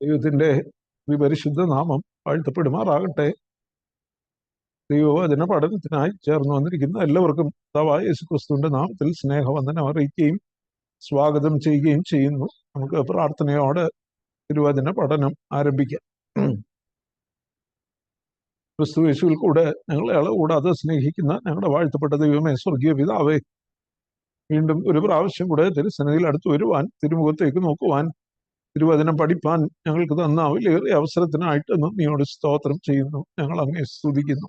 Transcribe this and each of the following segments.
ദൈവത്തിന്റെ വിപരിശുദ്ധ നാമം വാഴ്ത്തപ്പെടുമാറാകട്ടെ. ദൈവവചന പഠനത്തിനായി ചേർന്ന് വന്നിരിക്കുന്ന എല്ലാവർക്കും കർത്താവായ യേശുക്രിസ്തുവിന്റെ നാമത്തിൽ സ്നേഹവന്ദനം അറിയിക്കുകയും സ്വാഗതം ചെയ്യുകയും ചെയ്യുന്നു. നമുക്ക് പ്രാർത്ഥനയോടെ തിരുവചന പഠനം ആരംഭിക്കാം. ക്രിസ്തു യേശുവിൽ കൂടെ ഞങ്ങളെ കൂടാതെ സ്നേഹിക്കുന്ന ഞങ്ങളുടെ വാഴ്ത്തപ്പെട്ട ദൈവമേ, സ്വർഗീയ പിതാവേ, വീണ്ടും ഒരു പ്രാവശ്യം കൂടെ തിരുസന്നിധിയിൽ അടുത്ത് വരുവാൻ, തിരുമുഖത്തേക്ക് നോക്കുവാൻ, തിരുവചനം പഠിപ്പാൻ ഞങ്ങൾക്ക് തന്ന വലിയേറിയ അവസരത്തിനായിട്ട് നന്ദിയോട് സ്തോത്രം ചെയ്യുന്നു. ഞങ്ങൾ അങ്ങേ സ്തുതിക്കുന്നു.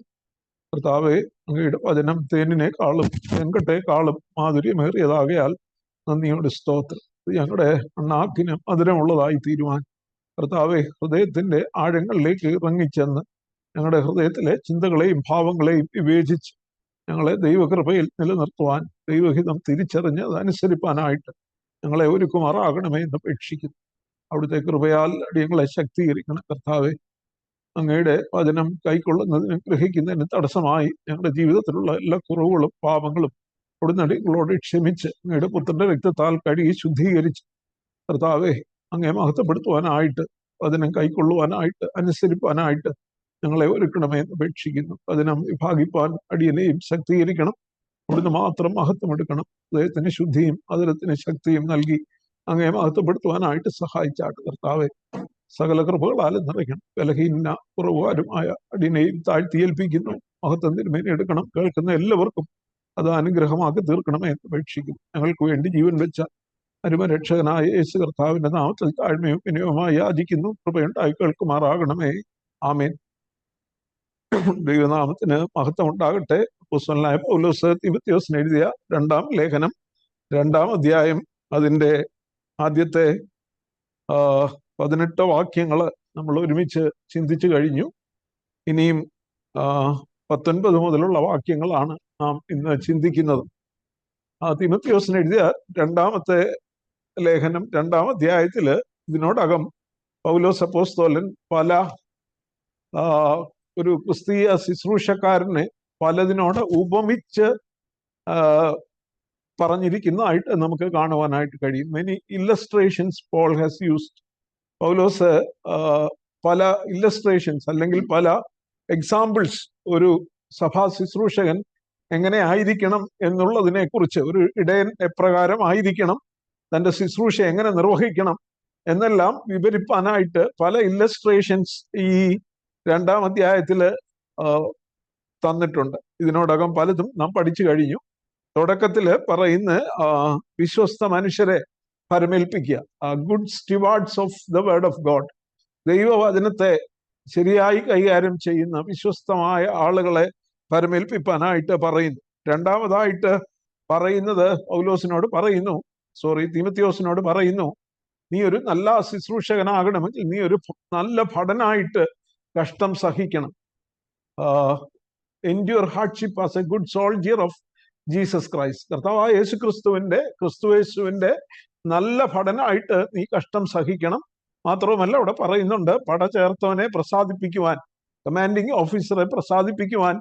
കർത്താവെ, അങ്ങയുടെ വചനം തേനിനേക്കാളും വെങ്കട്ടേക്കാളും മാധുര്യമേറിയതാകയാൽ നന്ദിയോട് സ്തോത്രം. ഞങ്ങളുടെ നാക്കിന് മധുരമുള്ളതായി തീരുവാൻ കർത്താവെ, ഹൃദയത്തിന്റെ ആഴങ്ങളിലേക്ക് ഇറങ്ങിച്ചെന്ന് ഞങ്ങളുടെ ഹൃദയത്തിലെ ചിന്തകളെയും ഭാവങ്ങളെയും വിവേചിച്ച് ഞങ്ങളെ ദൈവകൃപയിൽ നിലനിർത്തുവാൻ, ദൈവഹിതം തിരിച്ചറിഞ്ഞ് അതനുസരിപ്പാനായിട്ട് ഞങ്ങളെ ഒരുക്കുമാറാകണമേ എന്ന് അപേക്ഷിക്കുന്നു. അവിടുത്തെ കൃപയാൽ അടിയങ്ങളെ ശക്തീകരിക്കണം കർത്താവെ. അങ്ങയുടെ വചനം കൈക്കൊള്ളുന്നതിനും ഗ്രഹിക്കുന്നതിനും തടസ്സമായി ഞങ്ങളുടെ ജീവിതത്തിലുള്ള എല്ലാ കുറവുകളും പാപങ്ങളും അവിടുന്ന് അടിയങ്ങളോട് ക്ഷമിച്ച് അങ്ങയുടെ പുത്രന്റെ രക്തത്താൽ കഴുകി ശുദ്ധീകരിച്ച് കർത്താവെ, അങ്ങേ മഹത്വപ്പെടുത്തുവാനായിട്ട്, വചനം കൈക്കൊള്ളുവാനായിട്ട്, അനുസരിപ്പാനായിട്ട് ഞങ്ങളെ ഒരുക്കണമേ എന്ന് അപേക്ഷിക്കുന്നു. വചനം വിഭാഗിപ്പാൻ അടിയനെയും ശക്തീകരിക്കണം. അവിടുന്ന് മാത്രം മഹത്വമെടുക്കണം. ഹൃദയത്തിന് ശുദ്ധിയും അതിരത്തിന് ശക്തിയും നൽകി അങ്ങേ മഹത്വപ്പെടുത്തുവാനായിട്ട് സഹായിച്ചാട്ട് കർത്താവെ. സകല കൃപകളാലും നിറയ്ക്കണം. ബലഹീന കുറവുകാരുമായ അടിയനെയും താഴ്ത്തിയേൽപ്പിക്കുന്നു. മഹത്വം തിരുമേനി എടുക്കണം. കേൾക്കുന്ന എല്ലാവർക്കും അത് അനുഗ്രഹമാക്കി തീർക്കണമേ എന്ന് അപേക്ഷിക്കുന്നു. ഞങ്ങൾക്ക് വേണ്ടി ജീവൻ വെച്ച അരുമരക്ഷകനായ യേശു കർത്താവിന്റെ നാമത്തിൽ താഴ്മയും വിനയവുമായി യാചിക്കുന്നു. കൃപയുണ്ടായി കേൾക്കുമാറാകണമേ. ആമേൻ. ദൈവനാമത്തിന് മഹത്വം ഉണ്ടാകട്ടെ. അപ്പോസ്തലനായ പൗലോസ് തീമോഥെയോസിന് എഴുതിയ 2-ാം ലേഖനം 2-ാം അധ്യായം അതിൻ്റെ ആദ്യത്തെ 18 വാക്യങ്ങൾ നമ്മൾ ഒരുമിച്ച് ചിന്തിച്ചു കഴിഞ്ഞു. ഇനിയും 19 മുതലുള്ള വാക്യങ്ങളാണ് നാം ഇന്ന് ചിന്തിക്കുന്നത്. തീമോഥെയോസിന് എഴുതിയ 2-ാമത്തെ ലേഖനം 2-ാം അധ്യായത്തിൽ ഇതിനോടകം പൗലോസ് അപ്പോസ്തലൻ പല ഒരു ക്രിസ്തീയ ശുശ്രൂഷക്കാരനെ പലതിനോട് ഉപമിച്ച് പറഞ്ഞിരിക്കുന്നതായിട്ട് നമുക്ക് കാണുവാനായിട്ട് കഴിയും. Many illustrations Paul has used. Paulose പല ഇല്ലസ്ട്രേഷൻസ് അല്ലെങ്കിൽ പല എക്സാമ്പിൾസ് ഒരു സഭാ ശുശ്രൂഷകൻ എങ്ങനെ ആയിരിക്കണം എന്നുള്ളതിനെ കുറിച്ച്, ഒരു ഇടയൻ എപ്രകാരം ആയിരിക്കണം, തൻ്റെ ശുശ്രൂഷ എങ്ങനെ നിർവഹിക്കണം എന്നെല്ലാം വിവരിപ്പാനായിട്ട് പല ഇല്ലസ്ട്രേഷൻസ് ഈ 2-ാം അധ്യായത്തിൽ തന്നിട്ടുണ്ട്. ഇതിനോടകം പലതും നാം പഠിച്ചു കഴിഞ്ഞു. തുടക്കത്തിൽ പറയുന്ന വിശ്വസ്ത മനുഷ്യരെ പരമേൽപ്പിക്കുക, good stewards of the word of God. ദൈവവചനത്തെ ശരിയായി കൈകാര്യം ചെയ്യുന്ന വിശ്വസ്തമായ ആളുകളെ പരമേൽപ്പിപ്പാനായിട്ട് പറയുന്നു. രണ്ടാമതായിട്ട് പറയുന്നത് തീമോഥെയോസിനോട് പറയുന്നു, നീ ഒരു നല്ല ശുശ്രൂഷകനാകണമെങ്കിൽ നീ ഒരു നല്ല ഭടനായിട്ട് കഷ്ടം സഹിക്കണം. Endure hardship as a good soldier of Jesus Christ. കർത്താവായ ക്രിസ്തുയേശുവിന്റെ നല്ല ഭടനായിട്ട് നീ കഷ്ടം സഹിക്കണം. മാത്രവുമല്ല, ഇവിടെ പറയുന്നുണ്ട്, പട ചേർത്തവനെ പ്രസാദിപ്പിക്കുവാൻ, കമാൻഡിങ് ഓഫീസറെ പ്രസാദിപ്പിക്കുവാൻ,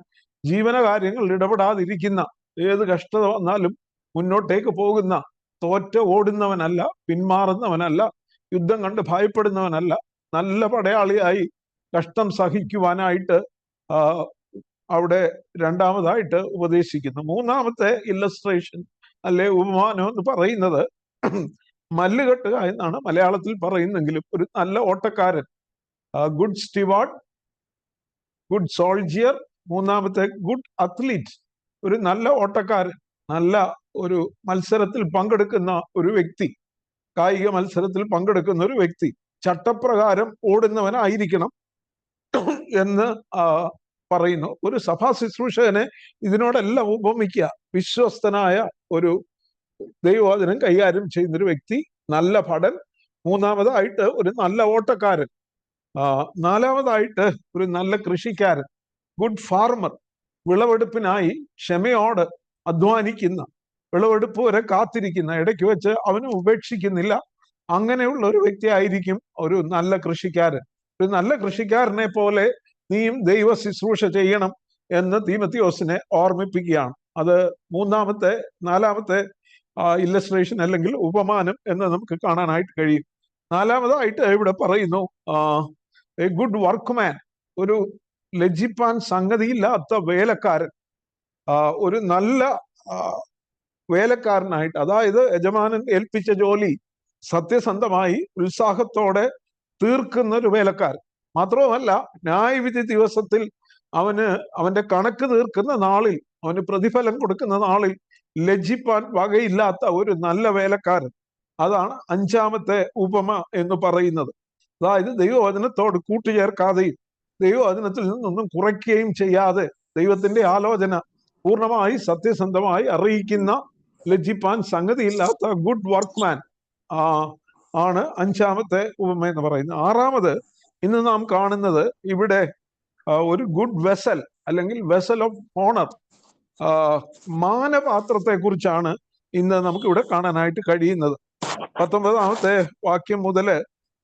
ജീവനകാര്യങ്ങളിൽ ഇടപെടാതിരിക്കുന്ന, ഏത് കഷ്ടത വന്നാലും മുന്നോട്ടേക്ക് പോകുന്ന, തോറ്റ് ഓടുന്നവനല്ല, പിന്മാറുന്നവനല്ല, യുദ്ധം കണ്ട് ഭയപ്പെടുന്നവനല്ല, നല്ല പടയാളിയായി കഷ്ടം സഹിക്കുവാനായിട്ട് അവിടെ രണ്ടാമതായിട്ട് ഉപദേശിക്കുന്നു. മൂന്നാമത്തെ ഇല്ലസ്ട്രേഷൻ അല്ലെ ഉപമാനം എന്ന് പറയുന്നത് മല്ലുകെട്ടുക എന്നാണ് മലയാളത്തിൽ പറയുന്നെങ്കിലും ഒരു നല്ല ഓട്ടക്കാരൻ, ഗുഡ് സ്റ്റിവാർഡ്, ഗുഡ് സോൾജിയർ, മൂന്നാമത്തെ ഗുഡ് അത്ലീറ്റ്, ഒരു നല്ല ഓട്ടക്കാരൻ, നല്ല ഒരു മത്സരത്തിൽ പങ്കെടുക്കുന്ന ഒരു വ്യക്തി, കായിക മത്സരത്തിൽ പങ്കെടുക്കുന്ന ഒരു വ്യക്തി ചട്ടപ്രകാരം ഓടുന്നവനായിരിക്കണം എന്ന് പറയുന്നു. ഒരു സഭാ ശുശ്രൂഷകനെ ഇതിനോടെല്ലാം ഉപമിക്കുക. വിശ്വസ്തനായ ഒരു ദൈവവചനം കൈകാര്യം ചെയ്യുന്നൊരു വ്യക്തി, നല്ല ഭടൻ, മൂന്നാമതായിട്ട് ഒരു നല്ല ഓട്ടക്കാരൻ, നാലാമതായിട്ട് ഒരു നല്ല കൃഷിക്കാരൻ, ഗുഡ് ഫാർമർ, വിളവെടുപ്പിനായി ക്ഷമയോട് അധ്വാനിക്കുന്ന, വിളവെടുപ്പ് വരെ കാത്തിരിക്കുന്ന, ഇടയ്ക്ക് വെച്ച് അവനും ഉപേക്ഷിക്കുന്നില്ല, അങ്ങനെയുള്ള ഒരു വ്യക്തി ആയിരിക്കും ഒരു നല്ല കൃഷിക്കാരൻ. ഒരു നല്ല കൃഷിക്കാരനെ പോലെ നീയും ദൈവ ശുശ്രൂഷ ചെയ്യണം എന്ന് തീമോഥെയോസിനെ ഓർമ്മിപ്പിക്കുകയാണ്. അത് 4-ാമത്തെ ഇല്ലസ്ട്രേഷൻ അല്ലെങ്കിൽ ഉപമാനം എന്ന് നമുക്ക് കാണാനായിട്ട് കഴിയും. നാലാമതായിട്ട് ഇവിടെ പറയുന്നു എ ഗുഡ് വർക്ക്മാൻ, ഒരു ലജ്ജിപ്പാൻ സംഗതിയില്ലാത്ത വേലക്കാരൻ, ഒരു നല്ല വേലക്കാരനായിട്ട്, അതായത് യജമാനൻ ഏൽപ്പിച്ച ജോലി സത്യസന്ധമായി ഉത്സാഹത്തോടെ തീർക്കുന്ന ഒരു വേലക്കാരൻ. മാത്രവുമല്ല, ന്യായവിധി ദിവസത്തിൽ അവന്റെ കണക്ക് തീർക്കുന്ന നാളിൽ, അവന് പ്രതിഫലം കൊടുക്കുന്ന നാളിൽ ലജ്ജിപ്പാൻ വകയില്ലാത്ത ഒരു നല്ല വേലക്കാരൻ. അതാണ് അഞ്ചാമത്തെ ഉപമ എന്ന് പറയുന്നത്. അതായത് ദൈവവചനത്തോട് കൂട്ടുചേർക്കാതെയും ദൈവവചനത്തിൽ നിന്നൊന്നും കുറയ്ക്കുകയും ചെയ്യാതെ ദൈവത്തിന്റെ ആലോചന പൂർണ്ണമായി സത്യസന്ധമായി അറിയിക്കുന്ന, ലജ്ജിപ്പാൻ സംഗതിയില്ലാത്ത ഗുഡ് വർക്ക്മാൻ ആണ് അഞ്ചാമത്തെ ഉപമ എന്ന് പറയുന്നത്. ആറാമത് ഇന്ന് നാം കാണുന്നത് ഇവിടെ ഒരു ഗുഡ് വെസൽ അല്ലെങ്കിൽ വെസൽ ഓഫ് ഓണർ, മാനപാത്രത്തെ കുറിച്ചാണ് ഇന്ന് നമുക്ക് ഇവിടെ കാണാനായിട്ട് കഴിയുന്നത്. 19-ാമത്തെ വാക്യം മുതല്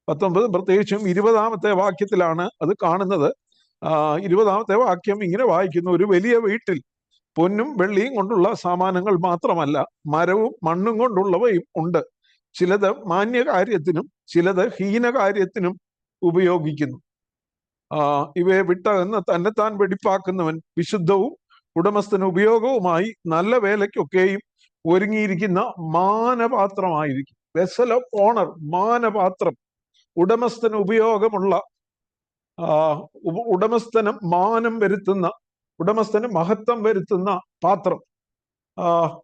19, പ്രത്യേകിച്ചും 20-ാമത്തെ വാക്യത്തിലാണ് അത് കാണുന്നത്. 20-ാമത്തെ വാക്യം ഇങ്ങനെ വായിക്കുന്നു: ഒരു വലിയ വീട്ടിൽ പൊന്നും വെള്ളിയും കൊണ്ടുള്ള സാമാനങ്ങൾ മാത്രമല്ല, മരവും മണ്ണും കൊണ്ടുള്ളവയും ഉണ്ട്. ചിലത് മാന്യകാര്യത്തിനും ചിലത് ഹീനകാര്യത്തിനും ഉപയോഗിക്കുന്നു. ഇവയെ വിട്ടകന്ന് തന്നെത്താൻ വെടിപ്പാക്കുന്നവൻ വിശുദ്ധവും ഉടമസ്ഥന് ഉപയോഗവുമായി നല്ല വേലയ്ക്കൊക്കെയും ഒരുങ്ങിയിരിക്കുന്ന മാനപാത്രമായിരിക്കും. വെസൽ ഓഫ് ഓണർ, മാനപാത്രം, ഉടമസ്ഥന് ഉപയോഗമുള്ള, ഉടമസ്ഥന് മാനം വരുത്തുന്ന, ഉടമസ്ഥന് മഹത്വം വരുത്തുന്ന പാത്രം.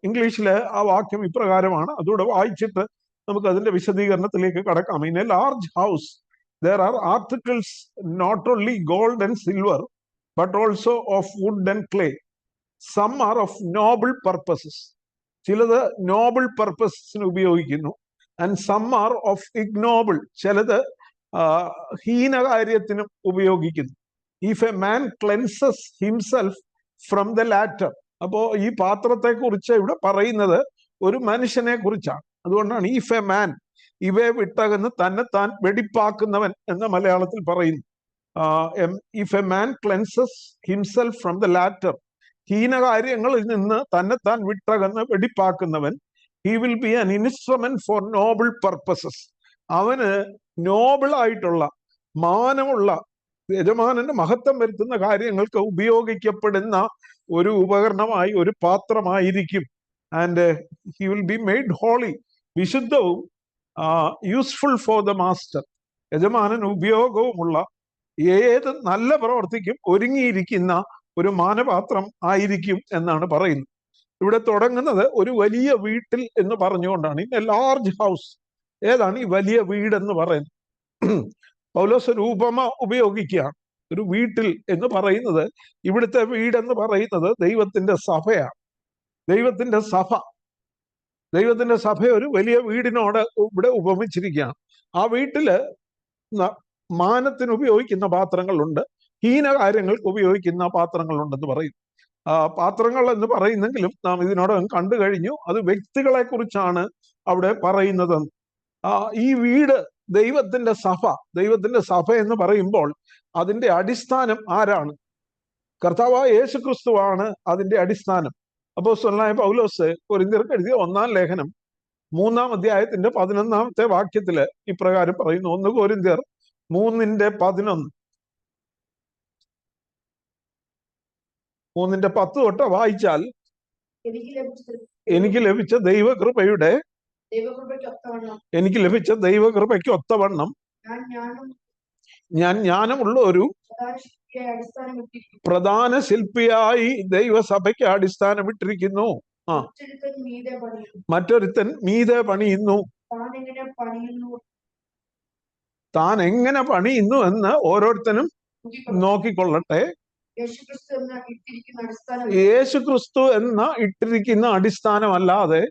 ഇംഗ്ലീഷിലെ ആ വാക്യം ഇപ്രകാരമാണ്. അതുകൂടെ വായിച്ചിട്ട് നമുക്ക് അതിന്റെ വിശദീകരണത്തിലേക്ക് കടക്കാം. In A large house there are articles not only gold and silver but also of wood and clay. Some are of noble purposes. ചിലത് നോബിൾ പർപ്പസിന് ഉപയോഗിക്കുന്നു. And some are of ignoble, ചിലത് ഹീനകാര്യത്തിനും ഉപയോഗിക്കുന്നു. If a man cleanses himself from the latter. അപ്പോ ഈ പാത്രത്തെ കുറിച്ച് ഇവിടെ പറയുന്നത് ഒരു മനുഷ്യനെ കുറിച്ചാണ്. അതുകൊണ്ടാണ് ഇഫ് എ മാൻ, ഇവയെ വിട്ടകന്ന് തന്നെത്താൻ വെടിപ്പാക്കുന്നവൻ എന്ന് മലയാളത്തിൽ പറയുന്നു. If a man cleanses himself from the latter, ഹീനകാര്യങ്ങളിൽ നിന്ന് തന്നെത്താൻ വിട്ടകന്ന് വെടിപ്പാക്കുന്നവൻ, he will be an instrument for noble purposes. അവന് നോബിൾ ആയിട്ടുള്ള, മാനമുള്ള, യജമാനന്റെ മഹത്വം വരുത്തുന്ന കാര്യങ്ങൾക്ക് ഉപയോഗിക്കപ്പെടുന്ന ഒരു ഉപകരണമായി, ഒരു പാത്രമായിരിക്കും. And he will be made holy, വിശുദ്ധവും യൂസ്ഫുൾ ഫോർ ദ മാസ്റ്റർ, യജമാനൻ ഉപയോഗവുമുള്ള, ഏത് നല്ല പ്രവർത്തിക്കും ഒരുങ്ങിയിരിക്കുന്ന ഒരു മാനപാത്രം ആയിരിക്കും എന്നാണ് പറയുന്നത്. ഇവിടെ തുടങ്ങുന്നത് ഒരു വലിയ വീട്ടിൽ എന്ന് പറഞ്ഞുകൊണ്ടാണ്. In A large house. ഏതാണ് ഈ വലിയ വീടെന്ന് പറയുന്നത്? പൗലോസ് ഒരു ഉപമ ഉപയോഗിക്കുകയാണ്. ഒരു വീട്ടിൽ എന്ന് പറയുന്നത്, ഇവിടുത്തെ വീടെന്ന് പറയുന്നത് ദൈവത്തിന്റെ സഭയാണ്. ദൈവത്തിന്റെ സഭ, ദൈവത്തിന്റെ സഭ ഒരു വലിയ വീടിനോട് ഇവിടെ ഉപമിച്ചിരിക്കുകയാണ്. ആ വീട്ടില് മാനത്തിന് ഉപയോഗിക്കുന്ന പാത്രങ്ങളുണ്ട്, ഹീനകാര്യങ്ങൾക്ക് ഉപയോഗിക്കുന്ന പാത്രങ്ങളുണ്ടെന്ന് പറയും. പാത്രങ്ങൾ എന്ന് പറയുന്നെങ്കിലും നാം ഇതിനോടകം കണ്ടു കഴിഞ്ഞു, അത് വ്യക്തികളെ കുറിച്ചാണ് അവിടെ പറയുന്നത്. ഈ വീട് ദൈവത്തിന്റെ സഭ, ദൈവത്തിന്റെ സഭ എന്ന് പറയുമ്പോൾ അതിന്റെ അടിസ്ഥാനം ആരാണ്? കർത്താവായ യേശുക്രിസ്തുവാണ് അതിന്റെ അടിസ്ഥാനം. അപ്പോസ്തലനായ പൗലോസ് കൊരിന്ത്യർക്ക് എഴുതിയ 1-ാം ലേഖനം 3-ാം അധ്യായത്തിന്റെ 11-ാമത്തെ വാക്യത്തില് ഇപ്രകാരം പറയുന്നു. 1 കൊരിന്ത്യർ 3:11, 3:10 തൊട്ട് വായിച്ചാൽ, എനിക്ക് ലഭിച്ച ദൈവകൃപയുടെ, എനിക്ക് ലഭിച്ച ദൈവകൃപയ്ക്ക് ഒത്തവണ്ണം ഞാൻ ജ്ഞാനമുള്ള ഒരു പ്രധാന ശില്പിയായി ദൈവസഭയ്ക്ക് അടിസ്ഥാനമിട്ടിരിക്കുന്നു. മറ്റൊരുത്തൻ മീതെ പണിയുന്നു. താൻ എങ്ങനെ പണിയുന്നു എന്ന് ഓരോരുത്തനും നോക്കിക്കൊള്ളട്ടെ. യേശുക്രിസ്തു എന്ന ഇട്ടിരിക്കുന്ന അടിസ്ഥാനമല്ലാതെ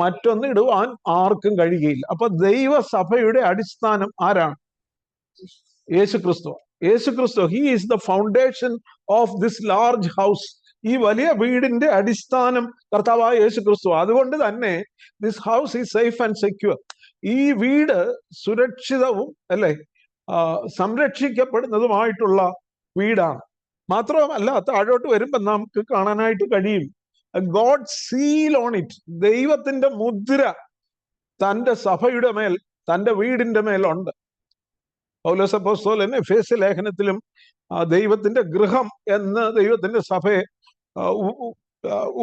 മറ്റൊന്ന് ഇടുവാൻ ആർക്കും കഴിയുകയില്ല. അപ്പൊ ദൈവസഭയുടെ അടിസ്ഥാനം ആരാണ്? യേശുക്രിസ്തു. യേശുക്രിസ്തു, he is the foundation of this large house. ഈ വലിയ വീടിന്റെ അടിസ്ഥാനം കർത്താവായ യേശുക്രിസ്തു. അതുകൊണ്ട് തന്നെ this house is safe and secure. ഈ വീട് സുരക്ഷിതവും അല്ലെ സംരക്ഷിക്കപ്പെടുന്നതുമായിട്ടുള്ള വീടാണ്. മാത്രമല്ല, താഴോട്ട് വരുമ്പോൾ നമുക്ക് കാണാനായിട്ട് കഴിയും, ഗോഡ് സീൽ ഓൺ ഇറ്റ്. ദൈവത്തിന്റെ മുദ്ര തന്റെ സഭയുടെ മേൽ, തന്റെ വീടിന്റെ മേലുണ്ട്. പൗലോസ് അപ്പോസ്തലൻ എഫേസ്യ ലേഖനത്തിലും ദൈവത്തിന്റെ ഗൃഹം എന്ന് ദൈവത്തിന്റെ സഭയെ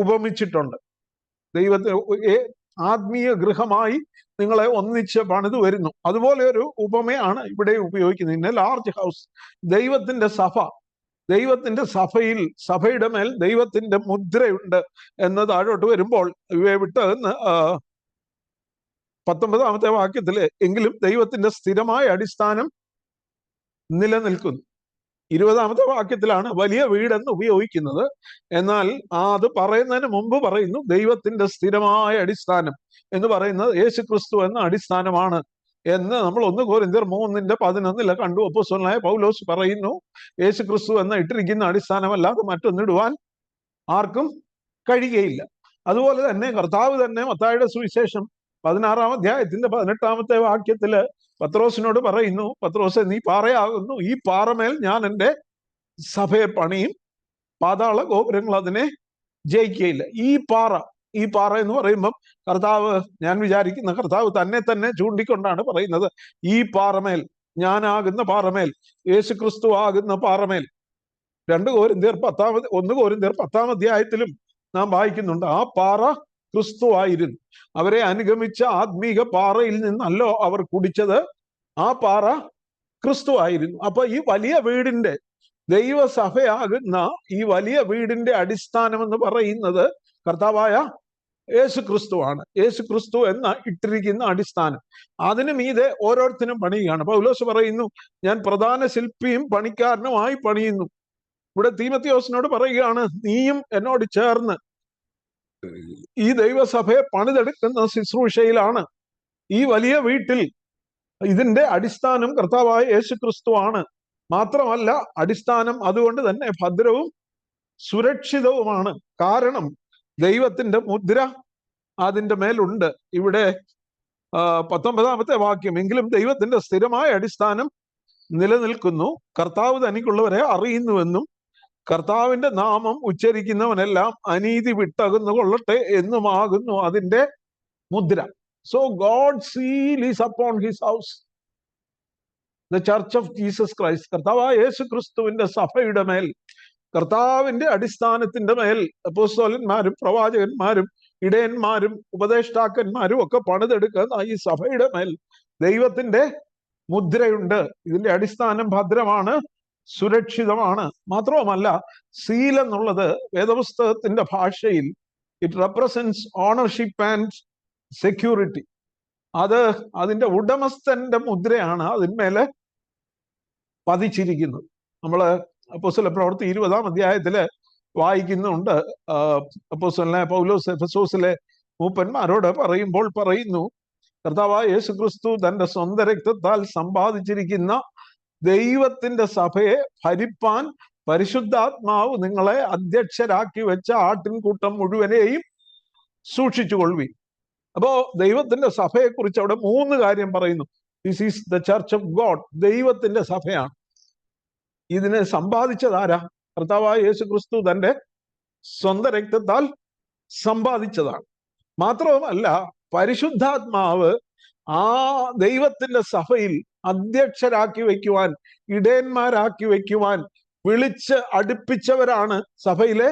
ഉപമിച്ചിട്ടുണ്ട്. ദൈവത്തിന് ആത്മീയ ഗൃഹമായി നിങ്ങളെ ഒന്നിച്ച് പണിത് വരുന്നു. അതുപോലെ ഒരു ഉപമയാണ് ഇവിടെ ഉപയോഗിക്കുന്നത്. ഇൻ എ ലാർജ് ഹൗസ്, ദൈവത്തിന്റെ സഭ, ദൈവത്തിന്റെ സഭയിൽ, സഭയുടെ മേൽ ദൈവത്തിന്റെ മുദ്രയുണ്ട് എന്ന് താഴോട്ട് വരുമ്പോൾ ഇവയെ വിട്ട് 19ാമത്തെ വാക്യത്തില് എങ്കിലും ദൈവത്തിന്റെ സ്ഥിരമായ അടിസ്ഥാനം നിലനിൽക്കുന്നു. 20ാമത്തെ വാക്യത്തിലാണ് വലിയ വീടെന്ന് ഉപയോഗിക്കുന്നത്. എന്നാൽ അത് പറയുന്നതിന് മുമ്പ് പറയുന്നു ദൈവത്തിന്റെ സ്ഥിരമായ അടിസ്ഥാനം എന്ന് പറയുന്നത് യേശുക്രിസ്തു എന്ന അടിസ്ഥാനമാണ് എന്ന് നമ്മൾ 1 കൊരിന്ത്യർ 3:11 കണ്ടു. അപ്പോസ്തലനായ പൗലോസ് പറയുന്നു, യേശുക്രിസ്തു എന്ന ഇട്ടിരിക്കുന്ന അടിസ്ഥാനമല്ലാതെ മറ്റൊന്നിടുവാൻ ആർക്കും കഴിയുകയില്ല. അതുപോലെ തന്നെ കർത്താവ് തന്നെ മത്തായിയുടെ സുവിശേഷം 16-ാം അധ്യായത്തിന്റെ 18ാമത്തെ വാക്യത്തില് പത്രോസിനോട് പറയുന്നു, പത്രോസെ നീ പാറയാകുന്നു, ഈ പാറമേൽ ഞാൻ എൻ്റെ സഭയെ പണിയും, പാതാള ഗോപുരങ്ങൾ അതിനെ ജയിക്കുകയില്ല. ഈ പാറ എന്ന് പറയുമ്പം കർത്താവ്, ഞാൻ വിചാരിക്കുന്ന കർത്താവ് തന്നെ ചൂണ്ടിക്കൊണ്ടാണ് പറയുന്നത്. ഈ പാറമേൽ, ഞാനാകുന്ന പാറമേൽ, യേശുക്രിസ്തു ആകുന്ന പാറമേൽ. 1 കൊരിന്ത്യർ 10-ാം അധ്യായത്തിലും നാം വായിക്കുന്നുണ്ട്, ആ പാറ ക്രിസ്തു ആയിരുന്നു. അവരെ അനുഗമിച്ച ആത്മീക പാറയിൽ നിന്നല്ലോ അവർ കുടിച്ചത്, ആ പാറ ക്രിസ്തു ആയിരുന്നു. അപ്പൊ ഈ വലിയ വീടിന്റെ, ദൈവസഭയാകുന്ന ഈ വലിയ വീടിന്റെ അടിസ്ഥാനം എന്ന് പറയുന്നത് കർത്താവായ യേശുക്രിസ്തുവാണ്. യേശുക്രിസ്തു എന്ന ഇട്ടിരിക്കുന്ന അടിസ്ഥാനം, അതിനു മീതെ ഓരോരുത്തരും പണിയുകയാണ്. പൗലോസ് പറയുന്നു, ഞാൻ പ്രധാന ശില്പിയും പണിക്കാരനുമായി പണിയുന്നു. ഇവിടെ തീമോഥെയോസിനോട് പറയുകയാണ്, നീയും എന്നോട് ചേർന്ന് ഈ ദൈവസഭയെ പണിതെടുക്കുന്ന ശുശ്രൂഷയിലാണ്. ഈ വലിയ വീട്ടിൽ ഇതിന്റെ അടിസ്ഥാനം കർത്താവായ യേശുക്രിസ്തു ആണ്. മാത്രമല്ല, അടിസ്ഥാനം അതുകൊണ്ട് തന്നെ ഭദ്രവും സുരക്ഷിതവുമാണ്. കാരണം ദൈവത്തിന്റെ മുദ്ര അതിന്റെ മേലുണ്ട്. ഇവിടെ 19ാമത്തെ വാക്യം, എങ്കിലും ദൈവത്തിന്റെ സ്ഥിരമായ അടിസ്ഥാനം നിലനിൽക്കുന്നു, കർത്താവ് തനിക്കുള്ളവരെ അറിയുന്നുവെന്നും കർത്താവിന്റെ നാമം ഉച്ചരിക്കുന്നവനെല്ലാം അനീതി വിട്ടകന്നു കൊള്ളട്ടെ എന്നുമാകുന്നു അതിന്റെ മുദ്ര. So God seal is upon his house, the church of Jesus Christ. കർത്താവായ യേശു ക്രിസ്തുവിന്റെ സഭയുടെ മേൽ, കർത്താവിന്റെ അടിസ്ഥാനത്തിന്റെ മേൽ അപ്പോസ്തലന്മാരും പ്രവാചകന്മാരും ഇടയന്മാരും ഉപദേഷ്ടാക്കന്മാരും ഒക്കെ പണിതെടുക്കുന്ന ഈ സഭയുടെ മേൽ ദൈവത്തിന്റെ മുദ്രയുണ്ട്. ഇതിന്റെ അടിസ്ഥാനം ഭദ്രമാണ്, സുരക്ഷിതമാണ്. മാത്രവുമല്ല, സീൽ എന്നുള്ളത് വേദപുസ്തകത്തിന്റെ ഭാഷയിൽ it represents ownership and security. അത് അതിന്റെ ഉടമസ്ഥന്റെ മുദ്രയാണ് അതിന്മേലെ പതിച്ചിരിക്കുന്നത്. നമ്മള് അപ്പോസ്തല പ്രവൃത്തി 20-ാം അധ്യായത്തില് വായിക്കുന്നുണ്ട്. അപ്പോസ്തലനായ പൗലോസ് എഫെസോസിലെ മൂപ്പന്മാരോട് പറയുമ്പോൾ പറയുന്നു, കർത്താവായ യേശുക്രിസ്തു തന്റെ സ്വന്തം രക്തത്താൽ സമ്പാദിച്ചിരിക്കുന്ന ദൈവത്തിന്റെ സഭയെ ഭരിപ്പാൻ പരിശുദ്ധാത്മാവ് നിങ്ങളെ അധ്യക്ഷരാക്കി വെച്ച ആട്ടിൻകൂട്ടം മുഴുവനെയും സൂക്ഷിച്ചുകൊള്ളുവിൻ. അപ്പോ ദൈവത്തിന്റെ സഭയെ കുറിച്ച് അവിടെ 3 കാര്യം പറയുന്നു. This is the church of God. ദൈവത്തിന്റെ സഭയാണ്. ഇതിനെ സമ്പാദിച്ചതാരാ? കർത്താവായ യേശുക്രിസ്തു തന്റെ സ്വന്തം രക്തത്താൽ സമ്പാദിച്ചതാണ്. മാത്രവുമല്ല, പരിശുദ്ധാത്മാവ് ആ ദൈവത്തിന്റെ സഭയിൽ അധ്യക്ഷരാക്കി വയ്ക്കുവാൻ, ഇടയന്മാരാക്കി വയ്ക്കുവാൻ വിളിച്ച് അടുപ്പിച്ചവരാണ് സഭയിലെ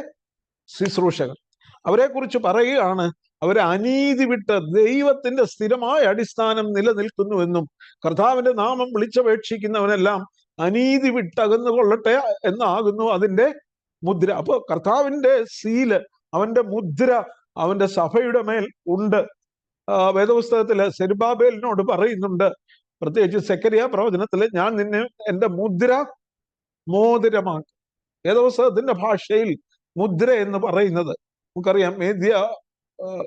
ശുശ്രൂഷകർ. അവരെ കുറിച്ച് പറയുകയാണ്, അവരെ അനീതി വിട്ട് ദൈവത്തിന്റെ സ്ഥിരമായ അടിസ്ഥാനം നിലനിൽക്കുന്നുവെന്നും കർത്താവിന്റെ നാമം വിളിച്ചപേക്ഷിക്കുന്നവനെല്ലാം അനീതി വിട്ടകന്നു കൊള്ളട്ടെ എന്നാകുന്നു അതിന്റെ മുദ്ര. അപ്പൊ കർത്താവിന്റെ സീല്, അവന്റെ മുദ്ര അവന്റെ സഭയുടെ മേൽ ഉണ്ട്. വേദപുസ്തകത്തില് സെരുബാബേലിനോട് പറയുന്നുണ്ട്, പ്രത്യേകിച്ച് സെക്കരിയ പ്രവചനത്തില്, ഞാൻ നിന്നെ എന്റെ മുദ്ര മോതിരമാക്കി. വേദപുസ്തകത്തിന്റെ ഭാഷയിൽ മുദ്ര എന്ന് പറയുന്നത് നമുക്കറിയാം.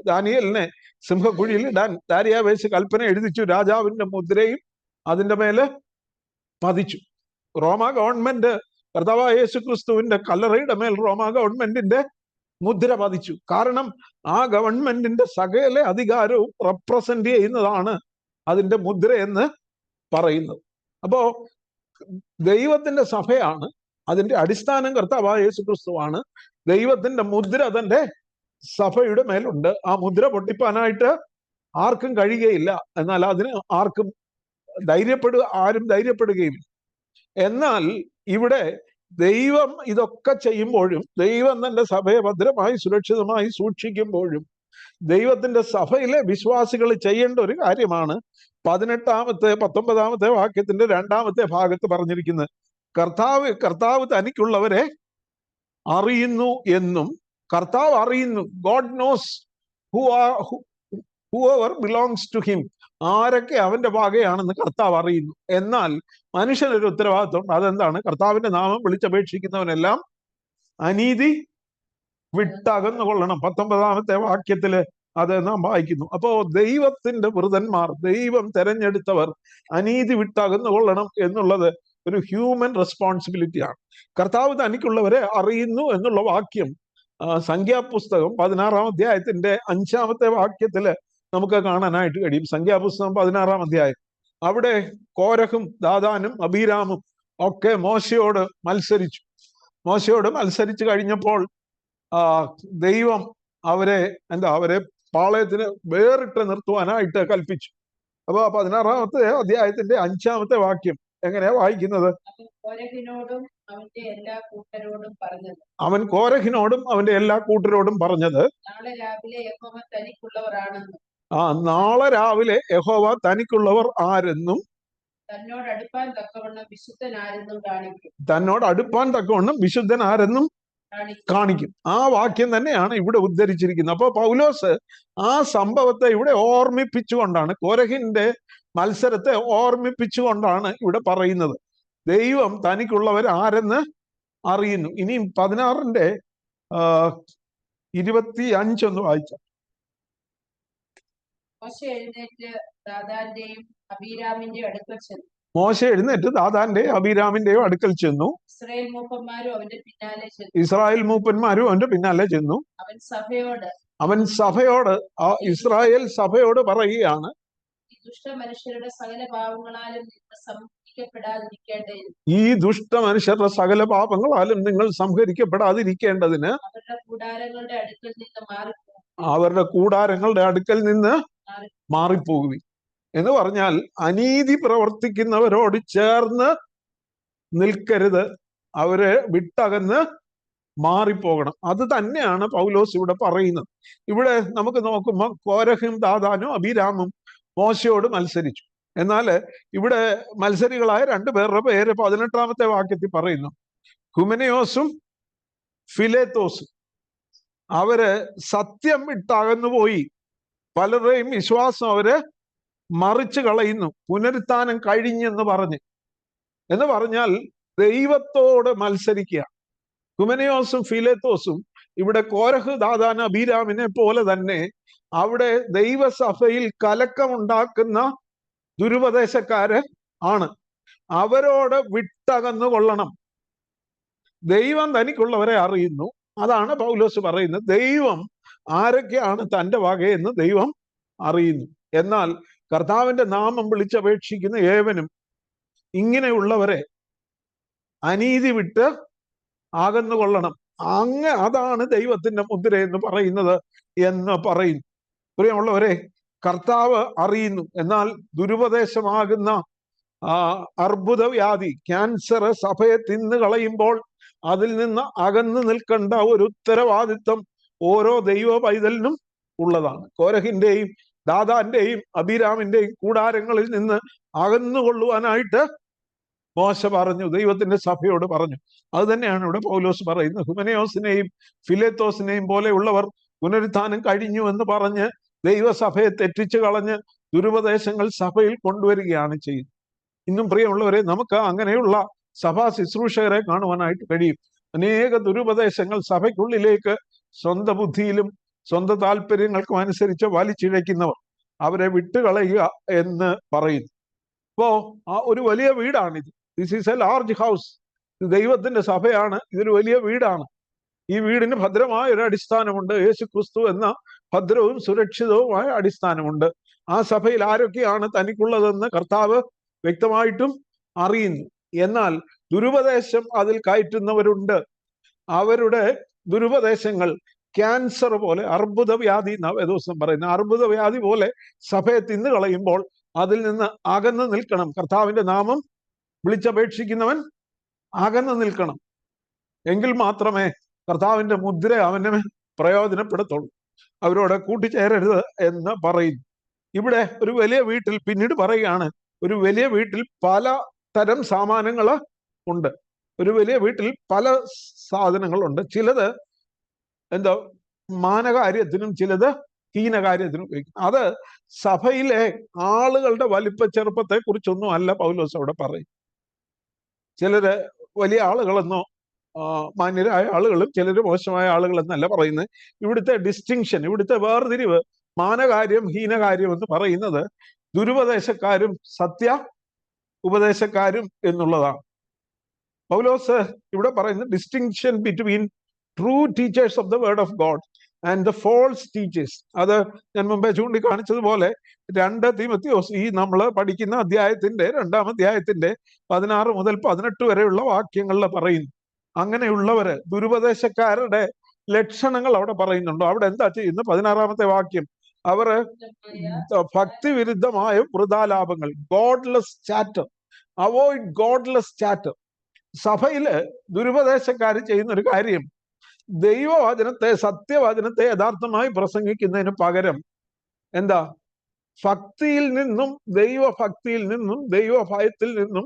ദാനിയേലിനെ സിംഹക്കുഴിയിൽ ഇടാൻ ദാരിയാവേശ് കൽപ്പന എഴുതിച്ചു. രാജാവിന്റെ മുദ്രയും അതിന്റെ മേലെ പതിച്ചു. റോമ ഗവൺമെന്റ് കർത്താവായ യേശുക്രിസ്തുവിന്റെ കല്ലറയുടെ മേൽ റോമ ഗവൺമെന്റിന്റെ മുദ്ര പതിച്ചു. കാരണം ആ ഗവൺമെന്റിന്റെ സകല അധികാരവും റെപ്രസെന്റ് ചെയ്യുന്നതാണ് അതിന്റെ മുദ്ര എന്ന് പറയുന്നത്. അപ്പോ ദൈവത്തിന്റെ സഭയാണ്, അതിന്റെ അടിസ്ഥാനം കർത്താവായ യേശുക്രിസ്തുവാണ്. ദൈവത്തിന്റെ മുദ്ര തന്റെ സഭയുടെ മേലുണ്ട്. ആ മുദ്ര പൊട്ടിപ്പാനായിട്ട് ആർക്കും കഴിയുകയില്ല. എന്നാൽ അതിന് ആർക്കും ആരും ധൈര്യപ്പെടുകയില്ല. എന്നാൽ ഇവിടെ ദൈവം ഇതൊക്കെ ചെയ്യുമ്പോഴും, ദൈവം തന്റെ സഭയെ ഭദ്രമായി സുരക്ഷിതമായി സൂക്ഷിക്കുമ്പോഴും, ദൈവത്തിന്റെ സഭയിലെ വിശ്വാസികൾ ചെയ്യേണ്ട ഒരു കാര്യമാണ് 19 വാക്യത്തിന്റെ 2-ാമത്തെ ഭാഗത്ത് പറഞ്ഞിരിക്കുന്നത്. കർത്താവ് തനിക്കുള്ളവരെ അറിയുന്നു എന്നും, കർത്താവ് അറിയുന്നു, God nose whoever belongs to him, ആരൊക്കെ അവന്റെ ഭാഗയാണെന്ന് കർത്താവ് അറിയുന്നു. എന്നാൽ മനുഷ്യനൊരു ഉത്തരവാദിത്വം. അതെന്താണ്? കർത്താവിന്റെ നാമം വിളിച്ചപേക്ഷിക്കുന്നവനെല്ലാം അനീതി വിട്ടകന്നുകൊള്ളണം. 19-ാമത്തെ വാക്യത്തില് അത് നാം വായിക്കുന്നു. അപ്പോ ദൈവത്തിന്റെ വൃതന്മാർ, ദൈവം തെരഞ്ഞെടുത്തവർ അനീതി വിട്ടകന്നുകൊള്ളണം എന്നുള്ളത് ഒരു ഹ്യൂമൻ റെസ്പോൺസിബിലിറ്റിയാണ്. കർത്താവ് തനിക്കുള്ളവരെ അറിയുന്നു എന്നുള്ള വാക്യം സംഖ്യാപുസ്തകം 16-ാം അധ്യായത്തിന്റെ 5-ാമത്തെ വാക്യത്തില് നമുക്ക് കാണാനായിട്ട് കഴിയും. സംഖ്യാപുസ്തകം 16-ാം അധ്യായം. അവിടെ കോരഹും ദാഥാനും അബീരാമും ഒക്കെ മോശയോട് മത്സരിച്ചു കഴിഞ്ഞപ്പോൾ ദൈവം അവരെ പാളയത്തിന് വേറിട്ട് നിർത്തുവാനായിട്ട് കൽപ്പിച്ചു. അപ്പൊ 16-ാമത്തെ അധ്യായത്തിന്റെ 5-ാമത്തെ വാക്യം എങ്ങനെയാ വായിക്കുന്നത്? അവൻ കോരഹിനോടും അവന്റെ എല്ലാ കൂട്ടരോടും പറഞ്ഞത്, നാളെ രാവിലെ യഹോവ തനിക്കുള്ളവർ ആരെന്നും തന്നോട് അടുപ്പാൻ തക്കവണ്ണം വിശുദ്ധൻ ആരെന്നും കാണിക്കും. ആ വാക്യം തന്നെയാണ് ഇവിടെ ഉദ്ധരിച്ചിരിക്കുന്നത്. അപ്പൊ പൗലോസ് ആ സംഭവത്തെ ഇവിടെ ഓർമ്മിപ്പിച്ചുകൊണ്ടാണ്, കോരഹിന്റെ മത്സരത്തെ ഓർമ്മിപ്പിച്ചുകൊണ്ടാണ് ഇവിടെ പറയുന്നത്. ദൈവം തനിക്കുള്ളവർ ആരെന്ന് അറിയുന്നു. ഇനിയും 16-ന്റെ 25 ഒന്ന് വായിച്ച. മോശ എഴുന്നേറ്റ് ദാഥാന്റെയും അബീരാമിന്റെയും അടുക്കൽ ചെന്നു. ഇസ്രായേൽ മൂപ്പന്മാരും അവന്റെ പിന്നാലെ ചെന്നു. അവൻ സഭയോട് ഇസ്രായേൽ സഭയോട് പറയുകയാണ്, ഈ ദുഷ്ടമനുഷ്യരുടെ സകല പാപങ്ങളാലും നിങ്ങൾ സംഹരിക്കപ്പെടാതിരിക്കേണ്ടതിന് അവരുടെ കൂടാരങ്ങളുടെ അടുക്കൽ നിന്ന് മാറിപ്പോകുവി. എന്ന് പറഞ്ഞാൽ അനീതി പ്രവർത്തിക്കുന്നവരോട് ചേർന്ന് നിൽക്കരുത്, അവരെ വിട്ടകന്ന് മാറിപ്പോകണം. അത് തന്നെയാണ് പൗലോസ് ഇവിടെ പറയുന്നത്. ഇവിടെ നമുക്ക് നോക്കുമ്പോൾ കോരഹും ദാഥാനും അബീരാമും മോശയോട് മത്സരിച്ചു. എന്നാൽ ഇവിടെ മത്സരികളായ 2 പേരുടെ പേര് 18-ാമത്തെ വാക്യത്തിൽ പറയുന്നു. ഹുമനയോസും ഫിലേത്തോസും. അവര് സത്യം വിട്ടകന്നുപോയി, പലരുടെയും വിശ്വാസം അവര് മറിച്ച് കളയുന്നു, പുനരുത്ഥാനം കഴിഞ്ഞെന്ന് പറഞ്ഞാൽ ദൈവത്തോട് മത്സരിക്കുക. ഹുമനയോസും ഫിലേത്തോസും ഇവിടെ കോരഹ് ദാഥാൻ അബീരാമിനെ പോലെ തന്നെ അവിടെ ദൈവസഭയിൽ കലക്കമുണ്ടാക്കുന്ന ദുരുപദേശക്കാര് ആണ്. അവരോട് വിട്ടകന്നു കൊള്ളണം. ദൈവം തനിക്കുള്ളവരെ അറിയുന്നു. അതാണ് പൗലോസ് പറയുന്നത്. ദൈവം ആരൊക്കെയാണ് തന്റെ വകയെന്ന് ദൈവം അറിയുന്നു. എന്നാൽ കർത്താവിന്റെ നാമം വിളിച്ചപേക്ഷിക്കുന്ന ഏവനും ഇങ്ങനെയുള്ളവരെ അനീതി വിട്ട് അകന്നുകൊള്ളണം. അതാണ് ദൈവത്തിന്റെ മുദ്ര എന്ന് പറയുന്നത് എന്ന് പറയുന്നു. പ്രിയമുള്ളവരെ, കർത്താവ് അറിയുന്നു. എന്നാൽ ദുരുപദേശമാകുന്ന അർബുദവ്യാധി, ക്യാൻസർ സഭയെ തിന്നു കളയുമ്പോൾ അതിൽ നിന്ന് അകന്നു നിൽക്കേണ്ട ഒരു ഉത്തരവാദിത്വം ഓരോ ദൈവ പൈതലിനും ഉള്ളതാണ്. കോരഹിന്റെയും ദാഥാന്റെയും അബീരാമിന്റെയും കൂടാരങ്ങളിൽ നിന്ന് അകന്നുകൊള്ളുവാനായിട്ട് മോശ പറഞ്ഞു, ദൈവത്തിന്റെ സഭയോട് പറഞ്ഞു. അത് തന്നെയാണ് ഇവിടെ പൗലോസ് പറയുന്നത്. ഹുമനയോസിനെയും ഫിലേത്തോസിനെയും പോലെയുള്ളവർ പുനരുത്ഥാനം കഴിഞ്ഞു എന്ന് പറഞ്ഞ് ദൈവസഭയെ തെറ്റിച്ചു കളഞ്ഞ് ദുരുപദേശങ്ങൾ സഭയിൽ കൊണ്ടുവരികയാണ് ചെയ്യുന്നത്. ഇന്നും പ്രിയമുള്ളവരെ, നമുക്ക് അങ്ങനെയുള്ള സഭാ ശുശ്രൂഷകരെ കാണുവാനായിട്ട് കഴിയും. അനേക ദുരുപദേശങ്ങൾ സഭയ്ക്കുള്ളിലേക്ക് സ്വന്തം ബുദ്ധിയിലും സ്വന്തം താല്പര്യങ്ങൾക്കും അനുസരിച്ച് വലിച്ചിഴയ്ക്കുന്നവർ, അവരെ വിട്ടുകളയുക എന്ന് പറയുന്നു. അപ്പോ ഒരു വലിയ വീടാണിത്. This is a large house. ഇത് ദൈവത്തിന്റെ സഭയാണ്. ഇതൊരു വലിയ വീടാണ്. ഈ വീടിന് ഭദ്രമായ ഒരു അടിസ്ഥാനമുണ്ട്. യേശു ക്രിസ്തു എന്ന ഭദ്രവും സുരക്ഷിതവുമായ അടിസ്ഥാനമുണ്ട്. ആ സഭയിൽ ആരൊക്കെയാണ് തനിക്കുള്ളതെന്ന് കർത്താവ് വ്യക്തമായിട്ടും അറിയുന്നു. എന്നാൽ ദുരുപദേശം അതിൽ കയറ്റുന്നവരുണ്ട്. അവരുടെ ദുരുപദേശങ്ങൾ ക്യാൻസർ പോലെ, അർബുദവ്യാധി എന്നാ വേദോസം പറയുന്നത്, അർബുദവ്യാധി പോലെ സഭയെ തിന്നു കളയുമ്പോൾ അതിൽ നിന്ന് അകന്നു നിൽക്കണം. കർത്താവിന്റെ നാമം വിളിച്ചപേക്ഷിക്കുന്നവൻ അകന്നു നിൽക്കണം. എങ്കിൽ മാത്രമേ കർത്താവിന്റെ മുദ്ര അവന് പ്രയോജനപ്പെടുത്തുള്ളൂ. അവരോട് കൂട്ടിച്ചേരരുത് എന്ന് പറയുന്നു. ഇവിടെ ഒരു വലിയ വീട്ടിൽ പിന്നീട് പറയുകയാണ്, ഒരു വലിയ വീട്ടിൽ പല തരം സാമാനങ്ങൾ ഉണ്ട്. ഒരു വലിയ വീട്ടിൽ പല സാധനങ്ങളുണ്ട്. ചിലത് എന്താ മാനകാര്യത്തിനും ചിലത് ഹീനകാര്യത്തിനും ഉപയോഗിക്കും. അത് സഭയിലെ ആളുകളുടെ വലിപ്പ ചെറുപ്പത്തെ കുറിച്ചൊന്നും അല്ല പൗലോസ് അവിടെ പറയും. ചിലര് വലിയ ആളുകളെന്നോ മാന്യരായ ആളുകളും ചിലര് മോശമായ ആളുകളെന്നല്ല പറയുന്നത്. ഇവിടുത്തെ ഡിസ്റ്റിങ്ഷൻ, ഇവിടുത്തെ വേർതിരിവ്, മാനകാര്യം ഹീനകാര്യം എന്ന് പറയുന്നത് ദുരുപദേശക്കാരും സത്യ ഉപദേശക്കാരും എന്നുള്ളതാണ്. പൗലോസ് ഇവിടെ പറയുന്നത് distinction between true teachers of the word of God and the false teachers. അത് ഞാൻ മുമ്പേ ചൂണ്ടിക്കാണിച്ചതുപോലെ 2 തീമോഥെയോസ് ഈ നമ്മൾ പഠിക്കുന്ന അധ്യായത്തിന്റെ 2-ാം അധ്യായത്തിന്റെ 16 മുതൽ 18 വരെയുള്ള വാക്യങ്ങളിൽ പറയുന്നു. അങ്ങനെയുള്ളവര് ദുരുപദേശക്കാരുടെ ലക്ഷണങ്ങൾ അവിടെ പറയുന്നുണ്ടോ? അവിടെ എന്താ ചെയ്യുന്നത്? 16-ാമത്തെ വാക്യം, അവര് ഭക്തിവിരുദ്ധമായ വൃഥാലാപങ്ങൾ, godless chatter, avoid godless chatter. സഭയില് ദുരുപദേശക്കാർ ചെയ്യുന്ന ഒരു കാര്യം, ദൈവവചനത്തെ, സത്യവചനത്തെ യഥാർത്ഥമായി പ്രസംഗിക്കുന്നതിന് പകരം എന്താ, ഭക്തിയിൽ നിന്നും, ദൈവഭക്തിയിൽ നിന്നും, ദൈവഭയത്തിൽ നിന്നും,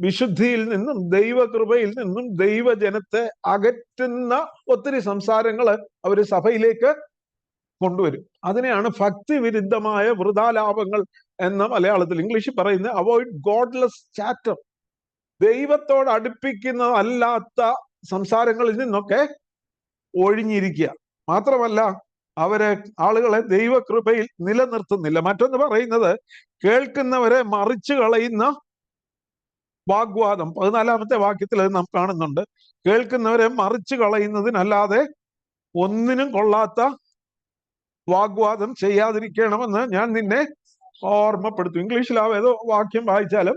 വിശുദ്ധിയിൽ നിന്നും, ദൈവകൃപയിൽ നിന്നും ദൈവജനത്തെ അകറ്റുന്ന ഒത്തിരി സംസാരങ്ങൾ അവര് സഭയിലേക്ക് കൊണ്ടുവരും. അതിനെയാണ് ഭക്തിവിരുദ്ധമായ വൃഥാലാപങ്ങൾ എന്ന മലയാളത്തിൽ, ഇംഗ്ലീഷിൽ പറയുന്നത് അവോയ്ഡ് ഗോഡ്ലെസ് ചാറ്റർ. ദൈവത്തോട് അടുപ്പിക്കുന്നതല്ലാത്ത സംസാരങ്ങളിൽ നിന്നൊക്കെ ഒഴിഞ്ഞിരിക്കുക. മാത്രമല്ല അവര് ആളുകളെ ദൈവകൃപയിൽ നിലനിർത്തുന്നില്ല. മറ്റൊന്ന് പറയുന്നത്, കേൾക്കുന്നവരെ മറിച്ചു കളയുന്ന വാഗ്വാദം. 14-ാമത്തെ വാക്യത്തിൽ അത് നാം കാണുന്നുണ്ട്. കേൾക്കുന്നവരെ മറിച്ചു കളയുന്നതിനല്ലാതെ ഒന്നിനും കൊള്ളാത്ത വാഗ്വാദം ചെയ്യാതിരിക്കണമെന്ന് ഞാൻ നിന്നെ ഓർമ്മപ്പെടുത്തും. ഇംഗ്ലീഷിൽ ഏതോ വാക്യം വായിച്ചാൽ,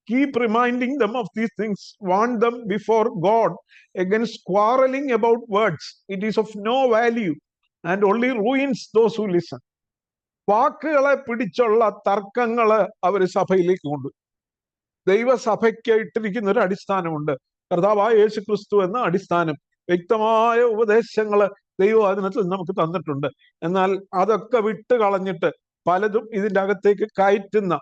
keep reminding them of these things, warn them before God against quarreling about words. It is of no value and only ruins those who listen. വാക്കുകളെ പിടിച്ചുള്ള തർക്കങ്ങള് അവര് സഭയിലേക്ക് കൊണ്ടു. ദൈവസഭയ്ക്ക് ഇട്ടിരിക്കുന്ന ഒരു അടിസ്ഥാനമുണ്ട്, കർത്താവായ യേശു ക്രിസ്തു എന്ന അടിസ്ഥാനം. വ്യക്തമായ ഉപദേശങ്ങള് ദൈവവചനത്തിൽ നമുക്ക് തന്നിട്ടുണ്ട്. എന്നാൽ അതൊക്കെ വിട്ട് കളഞ്ഞിട്ട് പലതും ഇതിൻ്റെ അകത്തേക്ക് കയറ്റുന്ന,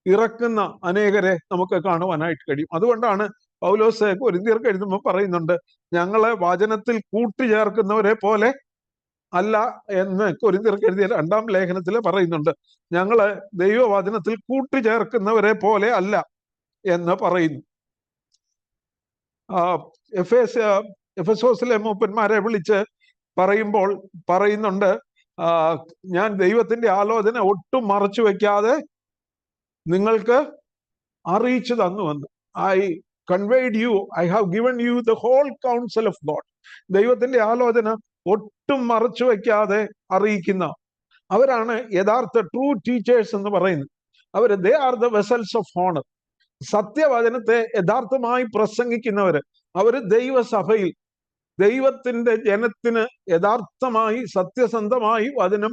ഇറക്കുന്ന അനേകരെ നമുക്ക് കാണുവാനായിട്ട് കഴിയും. അതുകൊണ്ടാണ് പൗലോസ് കൊരിന്ത്യർക്ക് എഴുതുമ്പോൾ പറയുന്നുണ്ട്, ഞങ്ങളെ വചനത്തിൽ കൂട്ടിച്ചേർക്കുന്നവരെ പോലെ അല്ല എന്ന് കൊരിന്ത്യർക്ക് എഴുതിയ 2-ാം ലേഖനത്തിൽ പറയുന്നുണ്ട്. ഞങ്ങള് ദൈവവചനത്തിൽ കൂട്ടിച്ചേർക്കുന്നവരെ പോലെ അല്ല എന്ന് പറയുന്നു. എഫെസോസിലെ മൂപ്പന്മാരെ വിളിച്ച് പറയുമ്പോൾ പറയുന്നുണ്ട്, ഞാൻ ദൈവത്തിന്റെ ആലോചന ഒട്ടും മറച്ചു വെക്കാതെ നിങ്ങൾക്ക് അറിയിച്ചു തന്നുവെന്ന്. I conveyed you, I have given you the whole council of God. ദൈവത്തിന്റെ ആലോചന ഒട്ടും മറച്ചു വെക്കാതെ അറിയിക്കുന്ന അവരാണ് യഥാർത്ഥ ട്രൂ ടീച്ചേഴ്സ് എന്ന് പറയുന്നത്. അവര് they are the vessels of honour. സത്യവചനത്തെ യഥാർത്ഥമായി പ്രസംഗിക്കുന്നവര്, അവര് ദൈവസഭയിൽ ദൈവത്തിന്റെ ജനത്തിന് യഥാർത്ഥമായി സത്യസന്ധമായി വചനം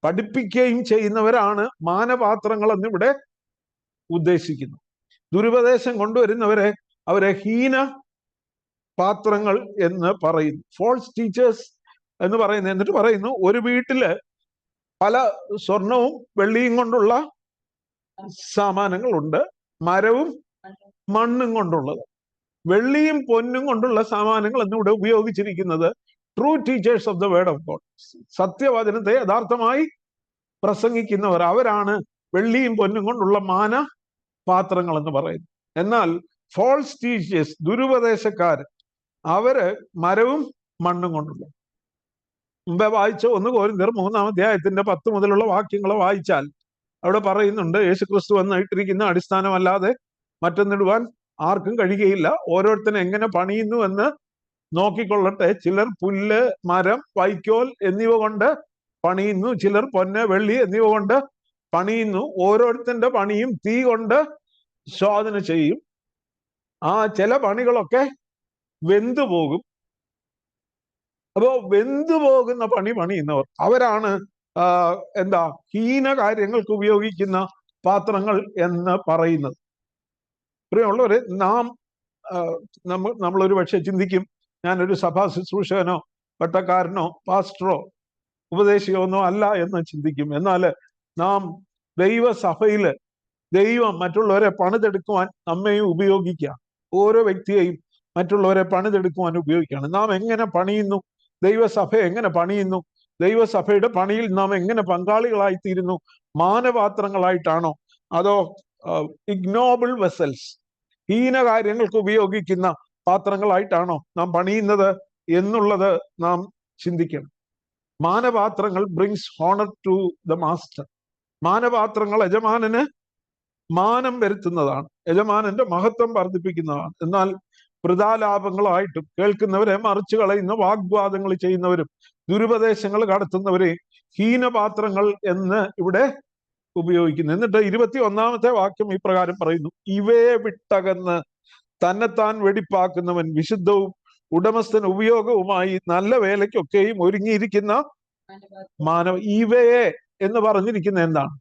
പഠിപ്പിക്കുകയും ചെയ്യുന്നവരാണ് മാനപാത്രങ്ങൾ എന്നിവിടെ ഉദ്ദേശിക്കുന്നു. ദുരുപദേശം കൊണ്ടുവരുന്നവരെ അവരെ ഹീന പാത്രങ്ങൾ എന്ന് പറയുന്നു, ഫോൾസ് ടീച്ചേഴ്സ് എന്ന് പറയുന്നു. എന്നിട്ട് പറയുന്നു, ഒരു വീട്ടില് പല സ്വർണവും വെള്ളിയും കൊണ്ടുള്ള സാമാനങ്ങളുണ്ട്, മരവും മണ്ണും കൊണ്ടുള്ളത്. വെള്ളിയും പൊന്നും കൊണ്ടുള്ള സാമാനങ്ങൾ എന്നിവിടെ ഉപയോഗിച്ചിരിക്കുന്നത് true teachers of the word of God. സത്യവചനത്തെ യഥാർത്ഥമായി പ്രസംഗിക്കുന്നവർ, അവരാണ് വെള്ളിയും പൊന്നും കൊണ്ടുള്ള പാത്രങ്ങൾ എന്ന് പറയുന്നത്. എന്നാൽ ഫോൾസ് ടീച്ചേഴ്സ്, ദുരുപദേശക്കാര്, അവര് മരവും മണ്ണും കൊണ്ടുള്ള. മുമ്പേ വായിച്ച 1 കൊരിന്ത്യർ 3-ാം അധ്യായത്തിന്റെ 10 മുതലുള്ള വാക്യങ്ങൾ വായിച്ചാൽ അവിടെ പറയുന്നുണ്ട്, യേശുക്രിസ്തു എന്ന് ഇട്ടിരിക്കുന്ന അടിസ്ഥാനമല്ലാതെ മറ്റൊന്നിടുവാൻ ആർക്കും കഴിയുകയില്ല. ഓരോരുത്തരും എങ്ങനെ പണിയുന്നു എന്ന് നോക്കിക്കൊള്ളട്ടെ. ചിലർ പുല്ല്, മരം, വൈക്കോൽ എന്നിവ കൊണ്ട് പണിയുന്നു, ചിലർ പൊന്ന്, വെള്ളി എന്നിവ കൊണ്ട് പണിയുന്നു. ഓരോരുത്തരുടെ പണിയും തീ കൊണ്ട് ശോധന ചെയ്യും. ചില പണികളൊക്കെ വെന്തു പോകും, അപ്പോ വെന്തുപോകുന്ന പണി പണിയുന്നവർ അവരാണ് എന്താ ഹീന കാര്യങ്ങൾക്ക് ഉപയോഗിക്കുന്ന പാത്രങ്ങൾ എന്ന് പറയുന്നത്. പ്രിയമുള്ളവരെ, നമ്മളൊരു പക്ഷെ ചിന്തിക്കും, ഞാനൊരു സഭാ ശുശ്രൂഷകനോ പട്ടക്കാരനോ പാസ്റ്ററോ ഉപദേശിയോ ഒന്നോ അല്ല എന്ന് ചിന്തിക്കും. എന്നാൽ നാം ദൈവസഭയില് ദൈവം മറ്റുള്ളവരെ പണിതെടുക്കുവാൻ നമ്മെയും ഉപയോഗിക്കുക. ഓരോ വ്യക്തിയെയും മറ്റുള്ളവരെ പണിതെടുക്കുവാൻ ഉപയോഗിക്കുകയാണ്. നാം എങ്ങനെ പണിയുന്നു, ദൈവസഭ എങ്ങനെ പണിയുന്നു, ദൈവസഭയുടെ പണിയിൽ നാം എങ്ങനെ പങ്കാളികളായിത്തീരുന്നു? മാനപാത്രങ്ങളായിട്ടാണോ അതോ ഇഗ്നോബിൾ വെസൽസ്, ഹീന കാര്യങ്ങൾക്ക് ഉപയോഗിക്കുന്ന പാത്രങ്ങളായിട്ടാണോ നാം പണിയുന്നത് എന്നുള്ളത് നാം ചിന്തിക്കണം. മാനപാത്രങ്ങൾ brings honour to the master. മാനപാത്രങ്ങൾ യജമാനന് മാനം വരുത്തുന്നതാണ്, യജമാനന്റെ മഹത്വം വർദ്ധിപ്പിക്കുന്നതാണ്. എന്നാൽ വൃഥാലാഭങ്ങളായിട്ടും കേൾക്കുന്നവരെ മറിച്ചു കളയുന്ന വാഗ്വാദങ്ങൾ ചെയ്യുന്നവരും ദുരുപദേശങ്ങൾ കടത്തുന്നവരെ ഹീനപാത്രങ്ങൾ എന്ന് ഇവിടെ ഉപയോഗിക്കുന്നു. എന്നിട്ട് 21-ാമത്തെ വാക്യം ഇപ്രകാരം പറയുന്നു: ഇവയെ വിട്ടകന്ന് തന്നെത്താൻ വെടിപ്പാക്കുന്നവൻ വിശുദ്ധവും ഉടമസ്ഥൻ ഉപയോഗവുമായി നല്ല വേലയ്ക്കൊക്കെയും ഒരുങ്ങിയിരിക്കുന്ന മാനവ. ഇവയെ എന്ന് പറഞ്ഞിരിക്കുന്ന എന്താണ്?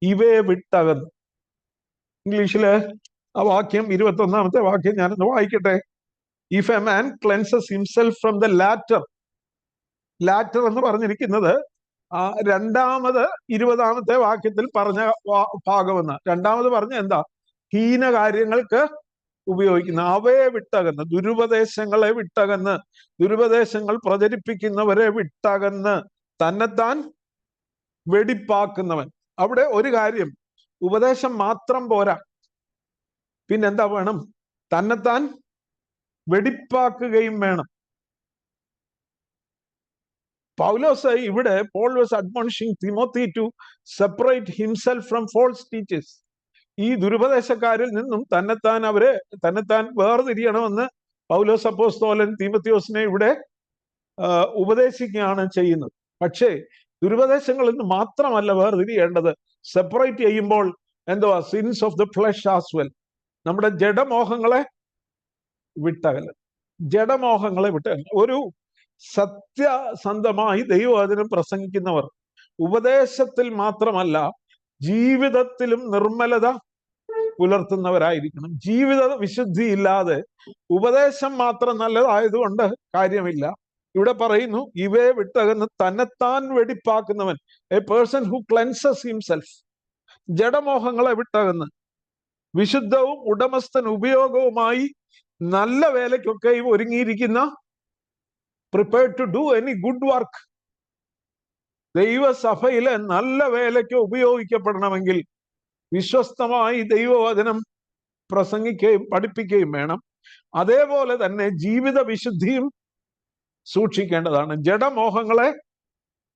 ഇവയെ വിട്ടകന്ന്. ഇംഗ്ലീഷില് ആ വാക്യം 21-ാമത്തെ വാക്യം ഞാനൊന്ന് വായിക്കട്ടെ. If a man cleanses himself from the latter. Latter എന്ന് പറഞ്ഞിരിക്കുന്നത് രണ്ടാമത് 20-ാമത്തെ വാക്യത്തിൽ പറഞ്ഞ ഭാഗമെന്ന്. രണ്ടാമത് പറഞ്ഞ എന്താ? ഹീന കാര്യങ്ങൾക്ക് ഉപയോഗിക്കുന്ന, അവയെ വിട്ടകന്ന്, ദുരുപദേശങ്ങളെ വിട്ടകന്ന്, ദുരുപദേശങ്ങൾ പ്രചരിപ്പിക്കുന്നവരെ വിട്ടകന്ന് തന്നെത്താൻ വെടിപ്പാക്കുന്നവൻ. അവിടെ ഒരു കാര്യം, ഉപദേശം മാത്രം പോരാ, പിന്നെന്താ വേണം? തന്നെത്താൻ വെടിപ്പാക്കുകയും വേണം. പൗലോസ് ഇവിടെ, Paul was admonishing Timothy to separate himself from false teachers. ഈ ദുരുപദേശക്കാരിൽ നിന്നും തന്നെത്താൻ വേർതിരിയണമെന്ന് പൗലോസ് അപ്പോസ്തലൻ തീമോത്തിയോസിനെ ഇവിടെ ഉപദേശിക്കുകയാണ് ചെയ്യുന്നത്. പക്ഷേ ദുരുപദേശങ്ങളിൽ നിന്ന് മാത്രമല്ല വേർതിരിയേണ്ടത്. സെപ്പറേറ്റ് ചെയ്യുമ്പോൾ എന്തുവാ? Since of the flush as well. നമ്മുടെ ജഡമോഹങ്ങളെ വിട്ടകല, ജഡമോഹങ്ങളെ വിട്ടകല. ഒരു സത്യസന്ധമായി ദൈവവചനം പ്രസംഗിക്കുന്നവർ ഉപദേശത്തിൽ മാത്രമല്ല ജീവിതത്തിലും നിർമ്മലത പുലർത്തുന്നവരായിരിക്കണം. ജീവിത വിശുദ്ധി ഇല്ലാതെ ഉപദേശം മാത്രം നല്ലതായതുകൊണ്ട് കാര്യമില്ല. ഇവിടെ പറയുന്നു, ഇവയെ വിട്ടകന്ന് തന്നെത്താൻ വെടിപ്പാക്കുന്നവൻ, a person who cleanses himself. ജഡമോഹങ്ങളെ വിട്ടകന്ന് വിശുദ്ധവും ഉടമസ്ഥൻ ഉപയോഗവുമായി നല്ല വേലയ്ക്കൊക്കെയും ഒരുങ്ങിയിരിക്കുന്ന, prepared to do any good work. ദൈവസഭയിലെ നല്ല വേലയ്ക്ക് ഉപയോഗിക്കപ്പെടണമെങ്കിൽ വിശ്വസ്തമായി ദൈവവചനം പ്രസംഗിക്കുകയും പഠിപ്പിക്കുകയും വേണം. അതേപോലെ തന്നെ ജീവിത വിശുദ്ധിയും സൂക്ഷിക്കേണ്ടതാണ്. ജഡമോഹങ്ങളെ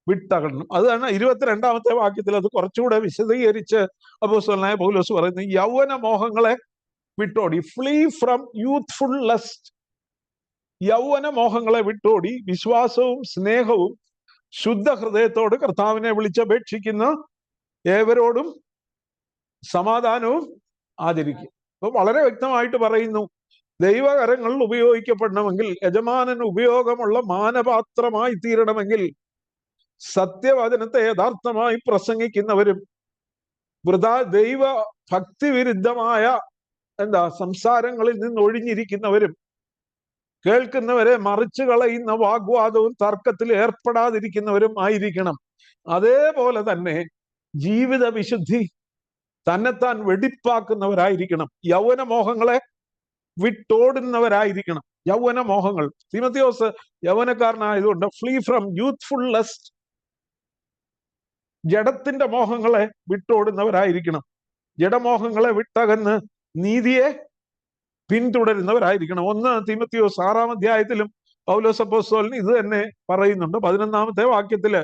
വിട്ടകണം. അതാണ് 22-ാമത്തെ വാക്യത്തിൽ അത് കുറച്ചുകൂടെ വിശദീകരിച്ച് അപ്പോസ്തലനായ പൗലോസ് പറയുന്നത്: യൗവന മോഹങ്ങളെ വിട്ടോടി, ഫ്ലീ ഫ്രം യൂത്ത്ഫുൾ ലസ്റ്റ്. യൗവന മോഹങ്ങളെ വിട്ടോടി വിശ്വാസവും സ്നേഹവും ശുദ്ധ ഹൃദയത്തോട് കർത്താവിനെ വിളിച്ചപേക്ഷിക്കുന്ന ഏവരോടും സമാധാനവും ആചരിക്കും. അപ്പൊ വളരെ വ്യക്തമായിട്ട് പറയുന്നു, ദൈവകരങ്ങളിൽ ഉപയോഗിക്കപ്പെടണമെങ്കിൽ, യജമാനന് ഉപയോഗമുള്ള മാനപാത്രമായി തീരണമെങ്കിൽ, സത്യവചനത്തെ യഥാർത്ഥമായി പ്രസംഗിക്കുന്നവരും ദൈവ ഭക്തിവിരുദ്ധമായ സംസാരങ്ങളിൽ നിന്ന് ഒഴിഞ്ഞിരിക്കുന്നവരും കേൾക്കുന്നവരെ മറിച്ചു കളയുന്ന വാഗ്വാദവും തർക്കത്തിൽ ഏർപ്പെടാതിരിക്കുന്നവരും ആയിരിക്കണം. അതേപോലെ തന്നെ ജീവിത വിശുദ്ധി തന്നെത്താൻ വെടിപ്പാക്കുന്നവരായിരിക്കണം. യൗവന മോഹങ്ങളെ വിട്ടോടുന്നവരായിരിക്കണം. യൗവന മോഹങ്ങൾ, തീമോത്തിയോസ് യൗവനക്കാരനായതുകൊണ്ട് ഫ്ലീ ഫ്രം യൂത്ത്ഫുൾ ലസ്റ്റ്, ജഡത്തിന്റെ മോഹങ്ങളെ വിട്ടോടുന്നവരായിരിക്കണം. ജഡമോഹങ്ങളെ വിട്ടകന്ന് നീതിയെ പിന്തുടരുന്നവരായിരിക്കണം. 1 തീമോത്തിയോസ് 6-ാം അധ്യായത്തിലും പൗലോസ് അപ്പോസ്തലൻ ഇത് തന്നെ പറയുന്നുണ്ട്. 11-ാമത്തെ വാക്യത്തില്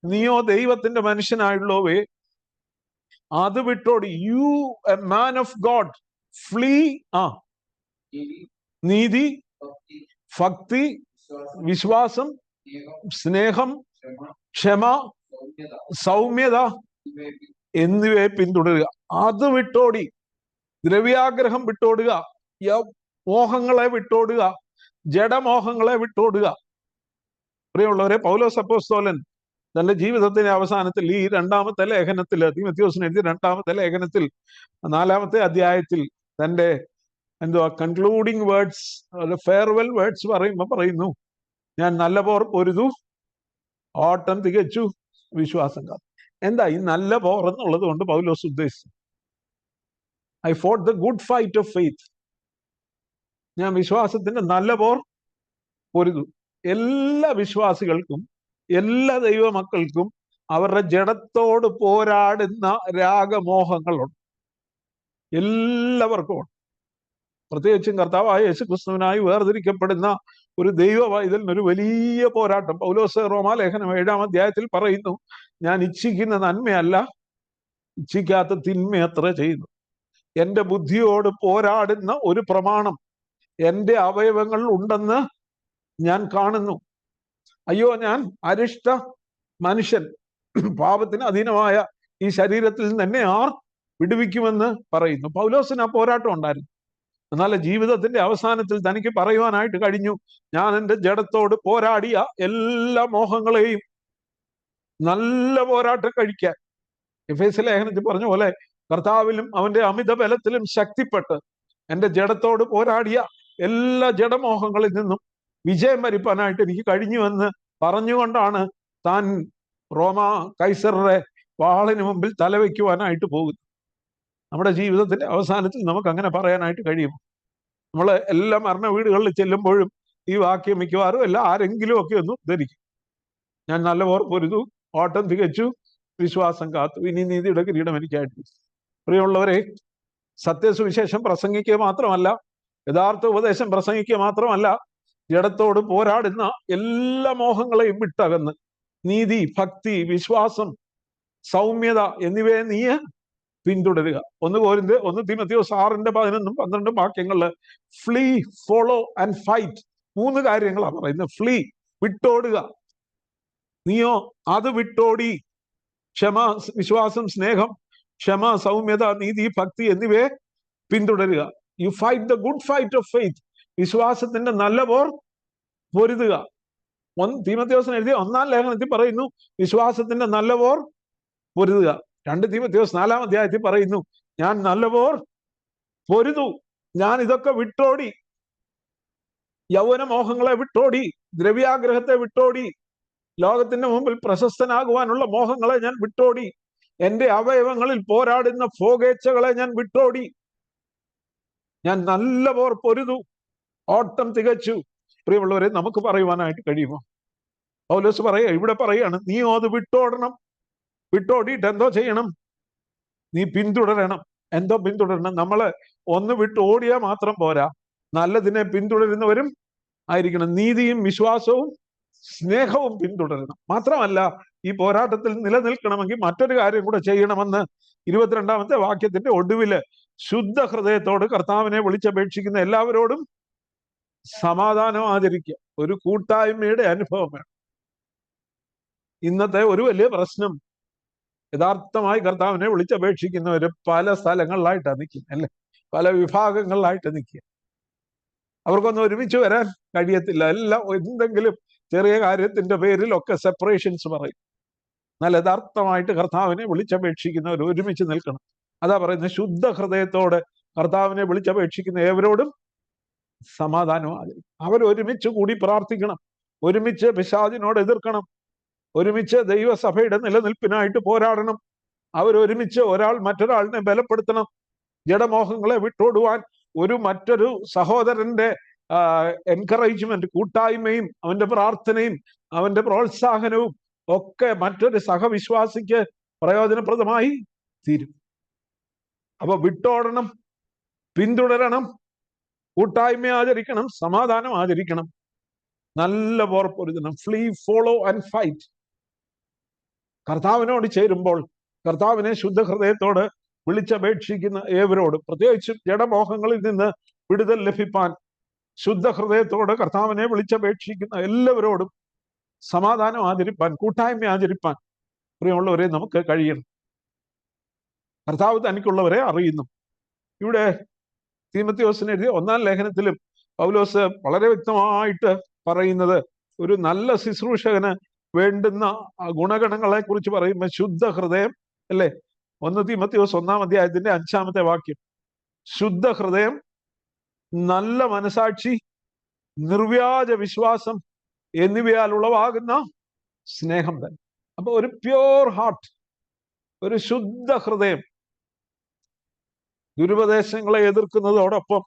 നീയോ ദൈവത്തിന്റെ മനുഷ്യനായുള്ളവേ അത് വിട്ടോടി, you a man of God flee നീതി, ഭക്തി, വിശ്വാസം, സ്നേഹം, ക്ഷമ, സൗമ്യത എന്നിവയെ പിന്തുടരുക. അത് വിട്ടോടി, ദ്രവ്യാഗ്രഹം വിട്ടോടുക. മോഹങ്ങളെ വിട്ടോടുക, ജഡമോഹങ്ങളെ വിട്ടോടുക. പ്രിയമുള്ളവരെ, പൗലോസ് അപ്പോസ്തലൻ തന്റെ ജീവിതത്തിന്റെ അവസാനത്തിൽ ഈ രണ്ടാമത്തെ ലേഖനത്തിൽ, തീമോഥെയോസിന് എഴുതിയ രണ്ടാമത്തെ ലേഖനത്തിൽ 4-ാമത്തെ അധ്യായത്തിൽ തന്റെ കൺക്ലൂഡിങ് വേർഡ്സ്, ഫെയർവെൽ വേർഡ്സ് പറയുന്നു, ഞാൻ നല്ല പോർ പൊരുതു, ഓട്ടം തികച്ചു, വിശ്വാസം കാത്തു. എന്താ ഈ നല്ല പോർ എന്നുള്ളത് കൊണ്ട് പൗലോസ് ഉദ്ദേശിച്ചു? I fought the good fight of faith. ഞാൻ വിശ്വാസത്തിന്റെ നല്ല പോർ പൊരുതു. എല്ലാ വിശ്വാസികൾക്കും, എല്ലാ ദൈവമക്കൾക്കും അവരുടെ ജഡത്തോട് പോരാടുന്ന രാഗമോഹങ്ങളുണ്ട്. എല്ലാവർക്കും. പ്രത്യേകിച്ചും കർത്താവായ യേശുക്രിസ്തുവിനായി വേർതിരിക്കപ്പെടുന്ന ഒരു ദൈവവൈതലിനൊരു വലിയ പോരാട്ടം. പൗലോസ് റോമാലേഖനം 7-ാം അധ്യായത്തിൽ പറയുന്നു, ഞാൻ ഇച്ഛിക്കുന്ന നന്മയല്ല, ഇച്ഛിക്കാത്ത തിന്മയത്ര ചെയ്യുന്നു. എൻ്റെ ബുദ്ധിയോട് പോരാടുന്ന ഒരു പ്രമാണം എൻ്റെ അവയവങ്ങളിൽ ഉണ്ടെന്ന് ഞാൻ കാണുന്നു. അയ്യോ, ഞാൻ അരിഷ്ട മനുഷ്യൻ, പാപത്തിന് അധീനമായ ഈ ശരീരത്തിൽ നിന്ന് എന്നെ ആർ വിടുവിക്കുമെന്ന് പറയുന്നു. പൗലോസിന് ആ പോരാട്ടം ഉണ്ടായിരുന്നു. എന്നാൽ ജീവിതത്തിന്റെ അവസാനത്തിൽ തനിക്ക് പറയുവാനായിട്ട് കഴിഞ്ഞു, ഞാൻ എൻ്റെ ജഡത്തോട് പോരാടിയ എല്ലാ മോഹങ്ങളെയും നല്ല പോരാട്ടം കഴിക്കാൻ. എഫേസ്യ ലേഖനത്തിൽ പറഞ്ഞ പോലെ കർത്താവിലും അവന്റെ അമിത ബലത്തിലും ശക്തിപ്പെട്ട് എൻ്റെ ജഡത്തോട് പോരാടിയ എല്ലാ ജഡമോഹങ്ങളിൽ നിന്നും വിജയം വരിപ്പാനായിട്ട് എനിക്ക് കഴിഞ്ഞുവെന്ന് പറഞ്ഞുകൊണ്ടാണ് താൻ റോമ കൈസറുടെ വാളിന് മുമ്പിൽ തലവെക്കുവാനായിട്ട് പോകുന്നത്. നമ്മുടെ ജീവിതത്തിന്റെ അവസാനത്തിൽ നമുക്ക് അങ്ങനെ പറയാനായിട്ട് കഴിയും. നമ്മൾ എല്ലാ മരണ വീടുകളിൽ ചെല്ലുമ്പോഴും ഈ വാക്യം മിക്കവാറും ആരെങ്കിലും ഒക്കെ ഒന്ന് ധരിക്കും. ഞാൻ നല്ല പോർ പൊരുതു, ഓട്ടം തികച്ചു, വിശ്വാസം കാത്തു, ഇനി നീതിയുടെ കിരീടം എനിക്കായിട്ട്. പ്രിയമുള്ളവരെ, സത്യസുവിശേഷം പ്രസംഗിക്കുക മാത്രമല്ല, യഥാർത്ഥ ഉപദേശം പ്രസംഗിക്കുക മാത്രമല്ല, ജഡത്തോട് പോരാടുന്ന എല്ലാ മോഹങ്ങളെയും വിട്ടകന്ന് നീതി, ഭക്തി, വിശ്വാസം, സൗമ്യത എന്നിവയെ നീ പിന്തുടരുക. 1 തീമോഥെയോസ് 6:11-12 വാക്യങ്ങളില് ഫ്ലീ, ഫോളോ ആൻഡ് ഫൈറ്റ്, 3 കാര്യങ്ങളാണ് പറയുന്നത്. ഫ്ലീ, വിട്ടോടുക. നീയോ അത് വിട്ടോടി ക്ഷമ, വിശ്വാസം, സ്നേഹം, ക്ഷമ, സൗമ്യത, നീതി, ഭക്തി എന്നിവയെ പിന്തുടരുക. U fight the good fight of faith. വിശ്വാസത്തിന്റെ നല്ല പോർ പൊരുതുക. തീമോഥെയോസിന് എഴുതിയ 1-ാം ലേഖനത്തിൽ പറയുന്നു, വിശ്വാസത്തിന്റെ നല്ല പോർ പൊരുതുക. 2 തീമോഥെയോസ് 4-ാം അധ്യായത്തിൽ പറയുന്നു, ഞാൻ നല്ല പോർ പൊരുതു, ഞാൻ ഇതൊക്കെ വിട്ടോടി, യൗവന മോഹങ്ങളെ വിട്ടോടി, ദ്രവ്യാഗ്രഹത്തെ വിട്ടോടി, ലോകത്തിന്റെ മുമ്പിൽ പ്രശസ്തനാകുവാനുള്ള മോഹങ്ങളെ ഞാൻ വിട്ടോടി, എൻ്റെ അവയവങ്ങളിൽ പോരാടുന്ന ഭോഗേച്ഛകളെ ഞാൻ വിട്ടോടി, ഞാൻ നല്ല പോർ പൊരുതു, ഓട്ടം തികച്ചു. പ്രിയമുള്ളവരെ, നമുക്ക് പറയുവാനായിട്ട് കഴിയുമോ? പൗലോസ് ഇവിടെ പറയാണ്, നീ അത് വിട്ടോടണം. വിട്ടോടിയിട്ട് എന്തോ ചെയ്യണം? നീ പിന്തുടരണം. എന്തോ പിന്തുടരണം? നമ്മള് ഒന്ന് വിട്ട് ഓടിയാൽ മാത്രം പോരാ, നല്ലതിനെ പിന്തുടരുന്നവരും ആയിരിക്കണം. നീതിയും വിശ്വാസവും സ്നേഹവും പിന്തുടരണം. മാത്രമല്ല, ഈ പോരാട്ടത്തിൽ നിലനിൽക്കണമെങ്കിൽ മറ്റൊരു കാര്യം കൂടെ ചെയ്യണമെന്ന് 22-ാമത്തെ വാക്യത്തിന്റെ ഒടുവില്, ശുദ്ധ ഹൃദയത്തോട് കർത്താവിനെ വിളിച്ചപേക്ഷിക്കുന്ന എല്ലാവരോടും സമാധാനം ആചരിക്കുക. ഒരു കൂട്ടായ്മയുടെ അനുഭവം വേണം. ഇന്നത്തെ ഒരു വലിയ പ്രശ്നം, യഥാർത്ഥമായി കർത്താവിനെ വിളിച്ചപേക്ഷിക്കുന്നവര് പല സ്ഥലങ്ങളിലായിട്ടാണ് നിൽക്കുന്നത്, അല്ലെ? പല വിഭാഗങ്ങളിലായിട്ട് നിൽക്കുക. അവർക്കൊന്നും ഒരുമിച്ച് വരാൻ കഴിയത്തില്ല. എല്ലാം എന്തെങ്കിലും ചെറിയ കാര്യത്തിന്റെ പേരിലൊക്കെ സെപ്പറേഷൻസ് പറയും. എന്നാൽ യഥാർത്ഥമായിട്ട് കർത്താവിനെ വിളിച്ചപേക്ഷിക്കുന്നവർ ഒരുമിച്ച് നിൽക്കണം. അതാ പറയുന്നത്, ശുദ്ധ ഹൃദയത്തോടെ കർത്താവിനെ വിളിച്ചപേക്ഷിക്കുന്ന ഏവരോടും സമാധാനമാണ്. അവരൊരുമിച്ച് കൂടി പ്രാർത്ഥിക്കണം, ഒരുമിച്ച് പിശാചിനോട് എതിർക്കണം, ഒരുമിച്ച് ദൈവസഭയുടെ നിലനിൽപ്പിനായിട്ട് പോരാടണം. അവരൊരുമിച്ച് ഒരാൾ മറ്റൊരാളിനെ ബലപ്പെടുത്തണം. ജഡമോഹങ്ങളെ വിട്ടോടുവാൻ മറ്റൊരു സഹോദരന്റെ എൻകറേജ്മെന്റ്, കൂട്ടായ്മയും അവന്റെ പ്രാർത്ഥനയും അവന്റെ പ്രോത്സാഹനവും ഒക്കെ മറ്റൊരു സഹവിശ്വാസിക്ക് പ്രയോജനപ്രദമായി തീരും. അപ്പൊ വിട്ടോടണം, പിന്തുടരണം, കൂട്ടായ്മ ആചരിക്കണം, സമാധാനം ആചരിക്കണം, നല്ല പോർ പൊരുതണം. Flee, follow and fight. കർത്താവിനോട് ചേരുമ്പോൾ, കർത്താവിനെ ശുദ്ധ ഹൃദയത്തോട് വിളിച്ചപേക്ഷിക്കുന്ന ഏവരോടും, പ്രത്യേകിച്ചും ജഡമോഹങ്ങളിൽ നിന്ന് വിടുതൽ ലഭിപ്പാൻ ശുദ്ധ ഹൃദയത്തോട് കർത്താവിനെ വിളിച്ചപേക്ഷിക്കുന്ന എല്ലാവരോടും സമാധാനം ആചരിപ്പാൻ, കൂട്ടായ്മ ആചരിപ്പാൻ പ്രിയമുള്ളവരെ നമുക്ക് കഴിയണം. കർത്താവ് തനിക്കുള്ളവരെ അറിയുന്നു. ഇവിടെ തീമോഥെയോസിന് എഴുതിയ 1-ാം ലേഖനത്തിലും പൗലോസ് വളരെ വ്യക്തമായിട്ട് പറയുന്നത് ഒരു നല്ല ശുശ്രൂഷകന് വേണ്ടുന്ന ഗുണഗണങ്ങളെ കുറിച്ച് പറയുമ്പോൾ ശുദ്ധ ഹൃദയം, അല്ലേ? 1 തീമോഥെയോസ് 1-ാം അധ്യായത്തിന്റെ 5-ാമത്തെ വാക്യം, ശുദ്ധ ഹൃദയം, നല്ല മനസാക്ഷി, നിർവ്യാജ വിശ്വാസം എന്നിവയാൽ ഉളവാകുന്ന സ്നേഹം തന്നെ. അപ്പൊ ഒരു പ്യോർ ഹാർട്ട്, ഒരു ശുദ്ധ ഹൃദയം, ദുരുപദേശങ്ങളെ എതിർക്കുന്നതോടൊപ്പം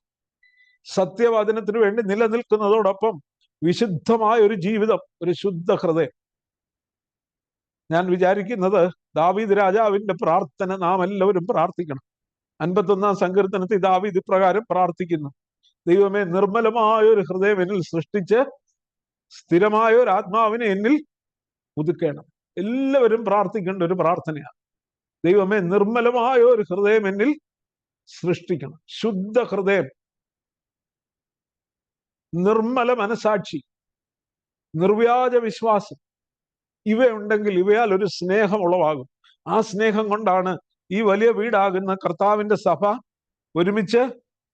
സത്യവചനത്തിന് വേണ്ടി നിലനിൽക്കുന്നതോടൊപ്പം വിശുദ്ധമായ ഒരു ജീവിതം, ഒരു ശുദ്ധ ഹൃദയം. ഞാൻ വിചാരിക്കുന്നത് ദാവീദ് രാജാവിന്റെ പ്രാർത്ഥന നാം എല്ലാവരും പ്രാർത്ഥിക്കണം. 51-ാം സങ്കീർത്തനത്തിൽ ദാവീദ് ഇപ്രകാരം പ്രാർത്ഥിക്കുന്നു: ദൈവമേ, നിർമ്മലമായ ഒരു ഹൃദയം എന്നിൽ സൃഷ്ടിച്ച് സ്ഥിരമായ ഒരു ആത്മാവിനെ എന്നിൽ പുതുക്കണം. എല്ലാവരും പ്രാർത്ഥിക്കേണ്ട ഒരു പ്രാർത്ഥനയാണ്. ദൈവമേ, നിർമ്മലമായ ഒരു ഹൃദയം എന്നിൽ സൃഷ്ടിക്കണം. ശുദ്ധ ഹൃദയം, നിർമ്മല മനസാക്ഷി, നിർവ്യാജ വിശ്വാസം, ഇവയുണ്ടെങ്കിൽ ഇവയാൽ ഒരു സ്നേഹം ഉളവാകും. ആ സ്നേഹം കൊണ്ടാണ് ഈ വലിയ വീടാകുന്ന കർത്താവിന്റെ സഭ ഒരുമിച്ച്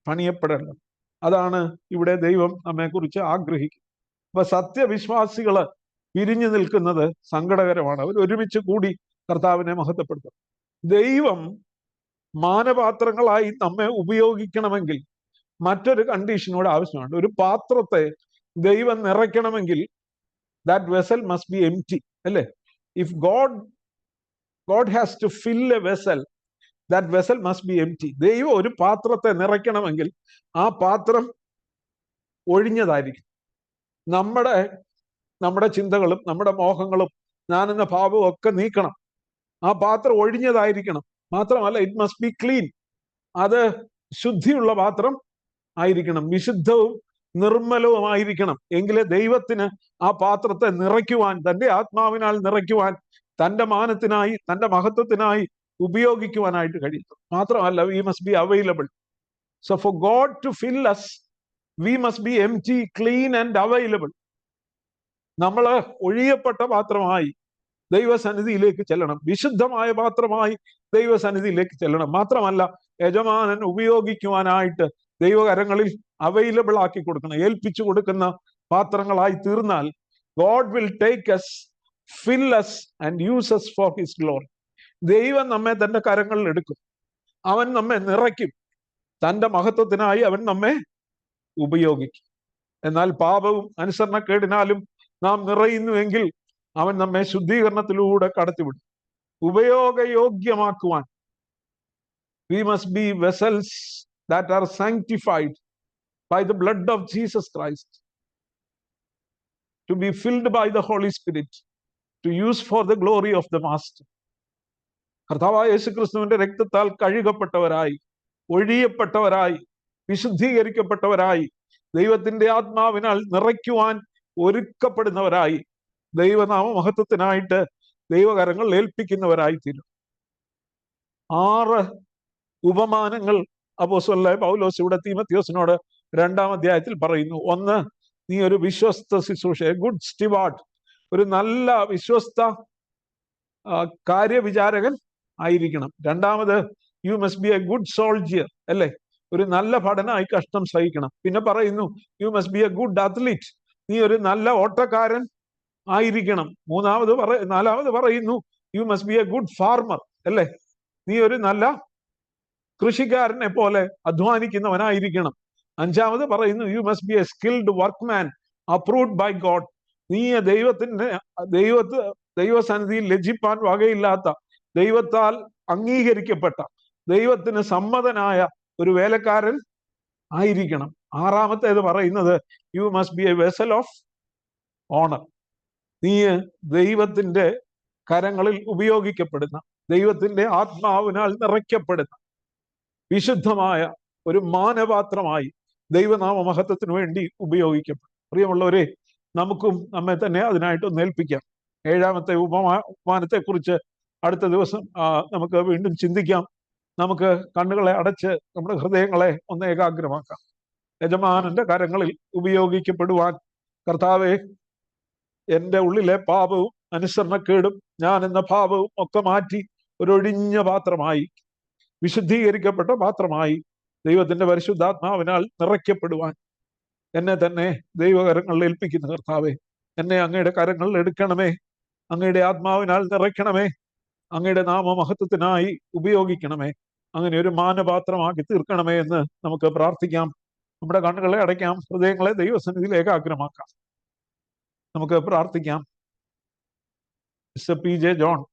പണിയപ്പെടേണ്ടത്. അതാണ് ഇവിടെ ദൈവം നമ്മെക്കുറിച്ച് ആഗ്രഹിക്കുന്നത്. അപ്പൊ സത്യവിശ്വാസികള് പിരിഞ്ഞു നിൽക്കുന്നത് സങ്കടകരമാണ്. അവർ ഒരുമിച്ച് കൂടി കർത്താവിനെ മഹത്വപ്പെടുത്തും. ദൈവം മാനപാത്രങ്ങളായി നമ്മെ ഉപയോഗിക്കണമെങ്കിൽ മറ്റൊരു കണ്ടീഷനോട് ആവശ്യമാണ്. ഒരു പാത്രത്തെ ദൈവം നിറയ്ക്കണമെങ്കിൽ that vessel must be empty, അല്ലേ? If God has to fill a vessel, that vessel must be empty. ദൈവം ഒരു പാത്രത്തെ നിറയ്ക്കണമെങ്കിൽ ആ പാത്രം ഒഴിഞ്ഞതായിരിക്കും. നമ്മുടെ ചിന്തകളും നമ്മുടെ മോഹങ്ങളും ഞാനെന്ന ഭാവവും ഒക്കെ നീക്കണം. ആ പാത്രം ഒഴിഞ്ഞതായിരിക്കണം. മാത്രമല്ല, ഇറ്റ് മസ്റ്റ് ബി ക്ലീൻ. അത് ശുദ്ധിയുള്ള പാത്രം ആയിരിക്കണം, വിശുദ്ധവും നിർമ്മലവുമായിരിക്കണം. എങ്കിലേ ദൈവത്തിന് ആ പാത്രത്തെ നിറയ്ക്കുവാൻ, തന്റെ ആത്മാവിനാൽ നിറയ്ക്കുവാൻ, തന്റെ മാനത്തിനായി, തന്റെ മഹത്വത്തിനായി ഉപയോഗിക്കുവാനായിട്ട് കഴിയും. മാത്രമല്ല, we must be available. So for God to fill us, we must be empty, clean and available. നമ്മള് ഒഴിയപ്പെട്ട പാത്രമായി ദൈവസന്നിധിയിലേക്ക് ചെല്ലണം, വിശുദ്ധമായ പാത്രമായി ദൈവസന്നിധിയിലേക്ക് ചെല്ലണം. മാത്രമല്ല, യജമാനൻ ഉപയോഗിക്കുവാനായിട്ട് ദൈവകരങ്ങളിൽ അവൈലബിൾ ആക്കി കൊടുക്കണം, ഏൽപ്പിച്ചു കൊടുക്കുന്ന പാത്രങ്ങളായി തീർന്നാൽ God will take us, fill us and use us for his glory. ദൈവം നമ്മെ തന്റെ കരങ്ങളിൽ എടുക്കും, അവൻ നമ്മെ നിറയ്ക്കും, തന്റെ മഹത്വത്തിനായി അവൻ നമ്മെ ഉപയോഗിക്കും. എന്നാൽ പാപവും അനുസരണക്കേടിനാലും നാം നിറയുന്നുവെങ്കിൽ അവൻ നമ്മെ ശുദ്ധീകരണത്തിലൂടെ കടത്തിവിടും. ഉപയോഗയോഗ്യമാക്കുവാൻ we must be vessels that are sanctified by the blood of Jesus Christ, to be filled by the Holy Spirit, to use for the glory of the Master. കർത്താവായ യേശുക്രിസ്തുവിന്റെ രക്തത്താൽ കഴുകപ്പെട്ടവരായി, ഒഴിയപ്പെട്ടവരായി, വിശുദ്ധീകരിക്കപ്പെട്ടവരായി, ദൈവത്തിന്റെ ആത്മാവിനാൽ നിറയ്ക്കുവാൻ ഒരുക്കപ്പെടുന്നവരായി, ദൈവനാമ മഹത്വത്തിനായിട്ട് ദൈവകരങ്ങൾ ഏൽപ്പിക്കുന്നവരായി തീരും. 6 ഉപമാനങ്ങൾ അപ്പോസ്തലനായ പൗലോസ് ഇവിടെ തീമോഥെയോസിനോട് 2-ാം അധ്യായത്തിൽ പറയുന്നു. 1, നീ ഒരു വിശ്വസ്ത ശുശ്രൂഷ, ഗുഡ് സ്റ്റിവാർഡ്, ഒരു നല്ല വിശ്വസ്ത കാര്യവിചാരകൻ ആയിരിക്കണം. 2-ാമത്, you must be a good soldier, അല്ലേ? ഒരു നല്ല ഭടനായി കഷ്ടം സഹിക്കണം. പിന്നെ പറയുന്നു, you must be a good athlete, നീ ഒരു നല്ല ഓട്ടക്കാരൻ ആയിരിക്കണം. 4-ാമത് പറയുന്നു, you must be a good farmer, അല്ലേ? നീ ഒരു നല്ല കൃഷിക്കാരനെ പോലെ അധ്വാനിക്കുന്നവനായിരിക്കണം. 5-ാമത് പറയുന്നു, you must be a skilled workman approved by God. നീ ദൈവസന്നിധിയിൽ ലജ്ജിപ്പാൻ വകയില്ലാത്ത, ദൈവത്താൽ അംഗീകരിക്കപ്പെട്ട, ദൈവത്തിന് സമ്മതനായ ഒരു വേലക്കാരൻ ആയിരിക്കണം. 6-ാമത്തേത് പറയുന്നത്, U must be A vessel of owner. നീ ദൈവത്തിന്റെ കരങ്ങളിൽ ഉപയോഗിക്കപ്പെടുന്ന, ദൈവത്തിന്റെ ആത്മാവിനാൽ നിറയ്ക്കപ്പെടുന്ന വിശുദ്ധമായ ഒരു മാനപാത്രമായി ദൈവനാമ മഹത്വത്തിന് വേണ്ടി ഉപയോഗിക്കപ്പെടും. പ്രിയമുള്ളവരെ, നമുക്കും നമ്മെ തന്നെ അതിനായിട്ടൊന്ന് ഏൽപ്പിക്കാം. 7-ാമത്തെ ഉപമാനത്തെ കുറിച്ച് അടുത്ത ദിവസം നമുക്ക് വീണ്ടും ചിന്തിക്കാം. നമുക്ക് കണ്ണുകളെ അടച്ച് നമ്മുടെ ഹൃദയങ്ങളെ ഒന്ന് ഏകാഗ്രമാക്കാം. യജമാനന്റെ കരങ്ങളിൽ ഉപയോഗിക്കപ്പെടുവാൻ, കർത്താവെ, എൻ്റെ ഉള്ളിലെ പാപവും അനുസരണക്കേടും ഞാൻ എന്ന പാപവും ഒക്കെ മാറ്റി ഒരൊഴിഞ്ഞ പാത്രമായി, വിശുദ്ധീകരിക്കപ്പെട്ട പാത്രമായി ദൈവത്തിന്റെ പരിശുദ്ധാത്മാവിനാൽ നിറയ്ക്കപ്പെടുവാൻ എന്നെ തന്നെ ദൈവകരങ്ങളിൽ ഏൽപ്പിക്കുന്ന കർത്താവെ, എന്നെ അങ്ങയുടെ കരങ്ങളിൽ എടുക്കണമേ. അങ്ങയുടെ ആത്മാവിനാൽ നിറയ്ക്കണമേ. അങ്ങയുടെ നാമമഹത്വത്തിനായി ഉപയോഗിക്കണമേ. അങ്ങനെ ഒരു മാനപാത്രമാക്കി തീർക്കണമേ എന്ന് നമുക്ക് പ്രാർത്ഥിക്കാം. നമ്മുടെ കണ്ണുകളെ അടയ്ക്കാം, ഹൃദയങ്ങളെ ദൈവസന്നിധിയിൽ ഏകാഗ്രമാക്കാം. നമുക്ക് പ്രാർത്ഥിക്കാം. Mister P J John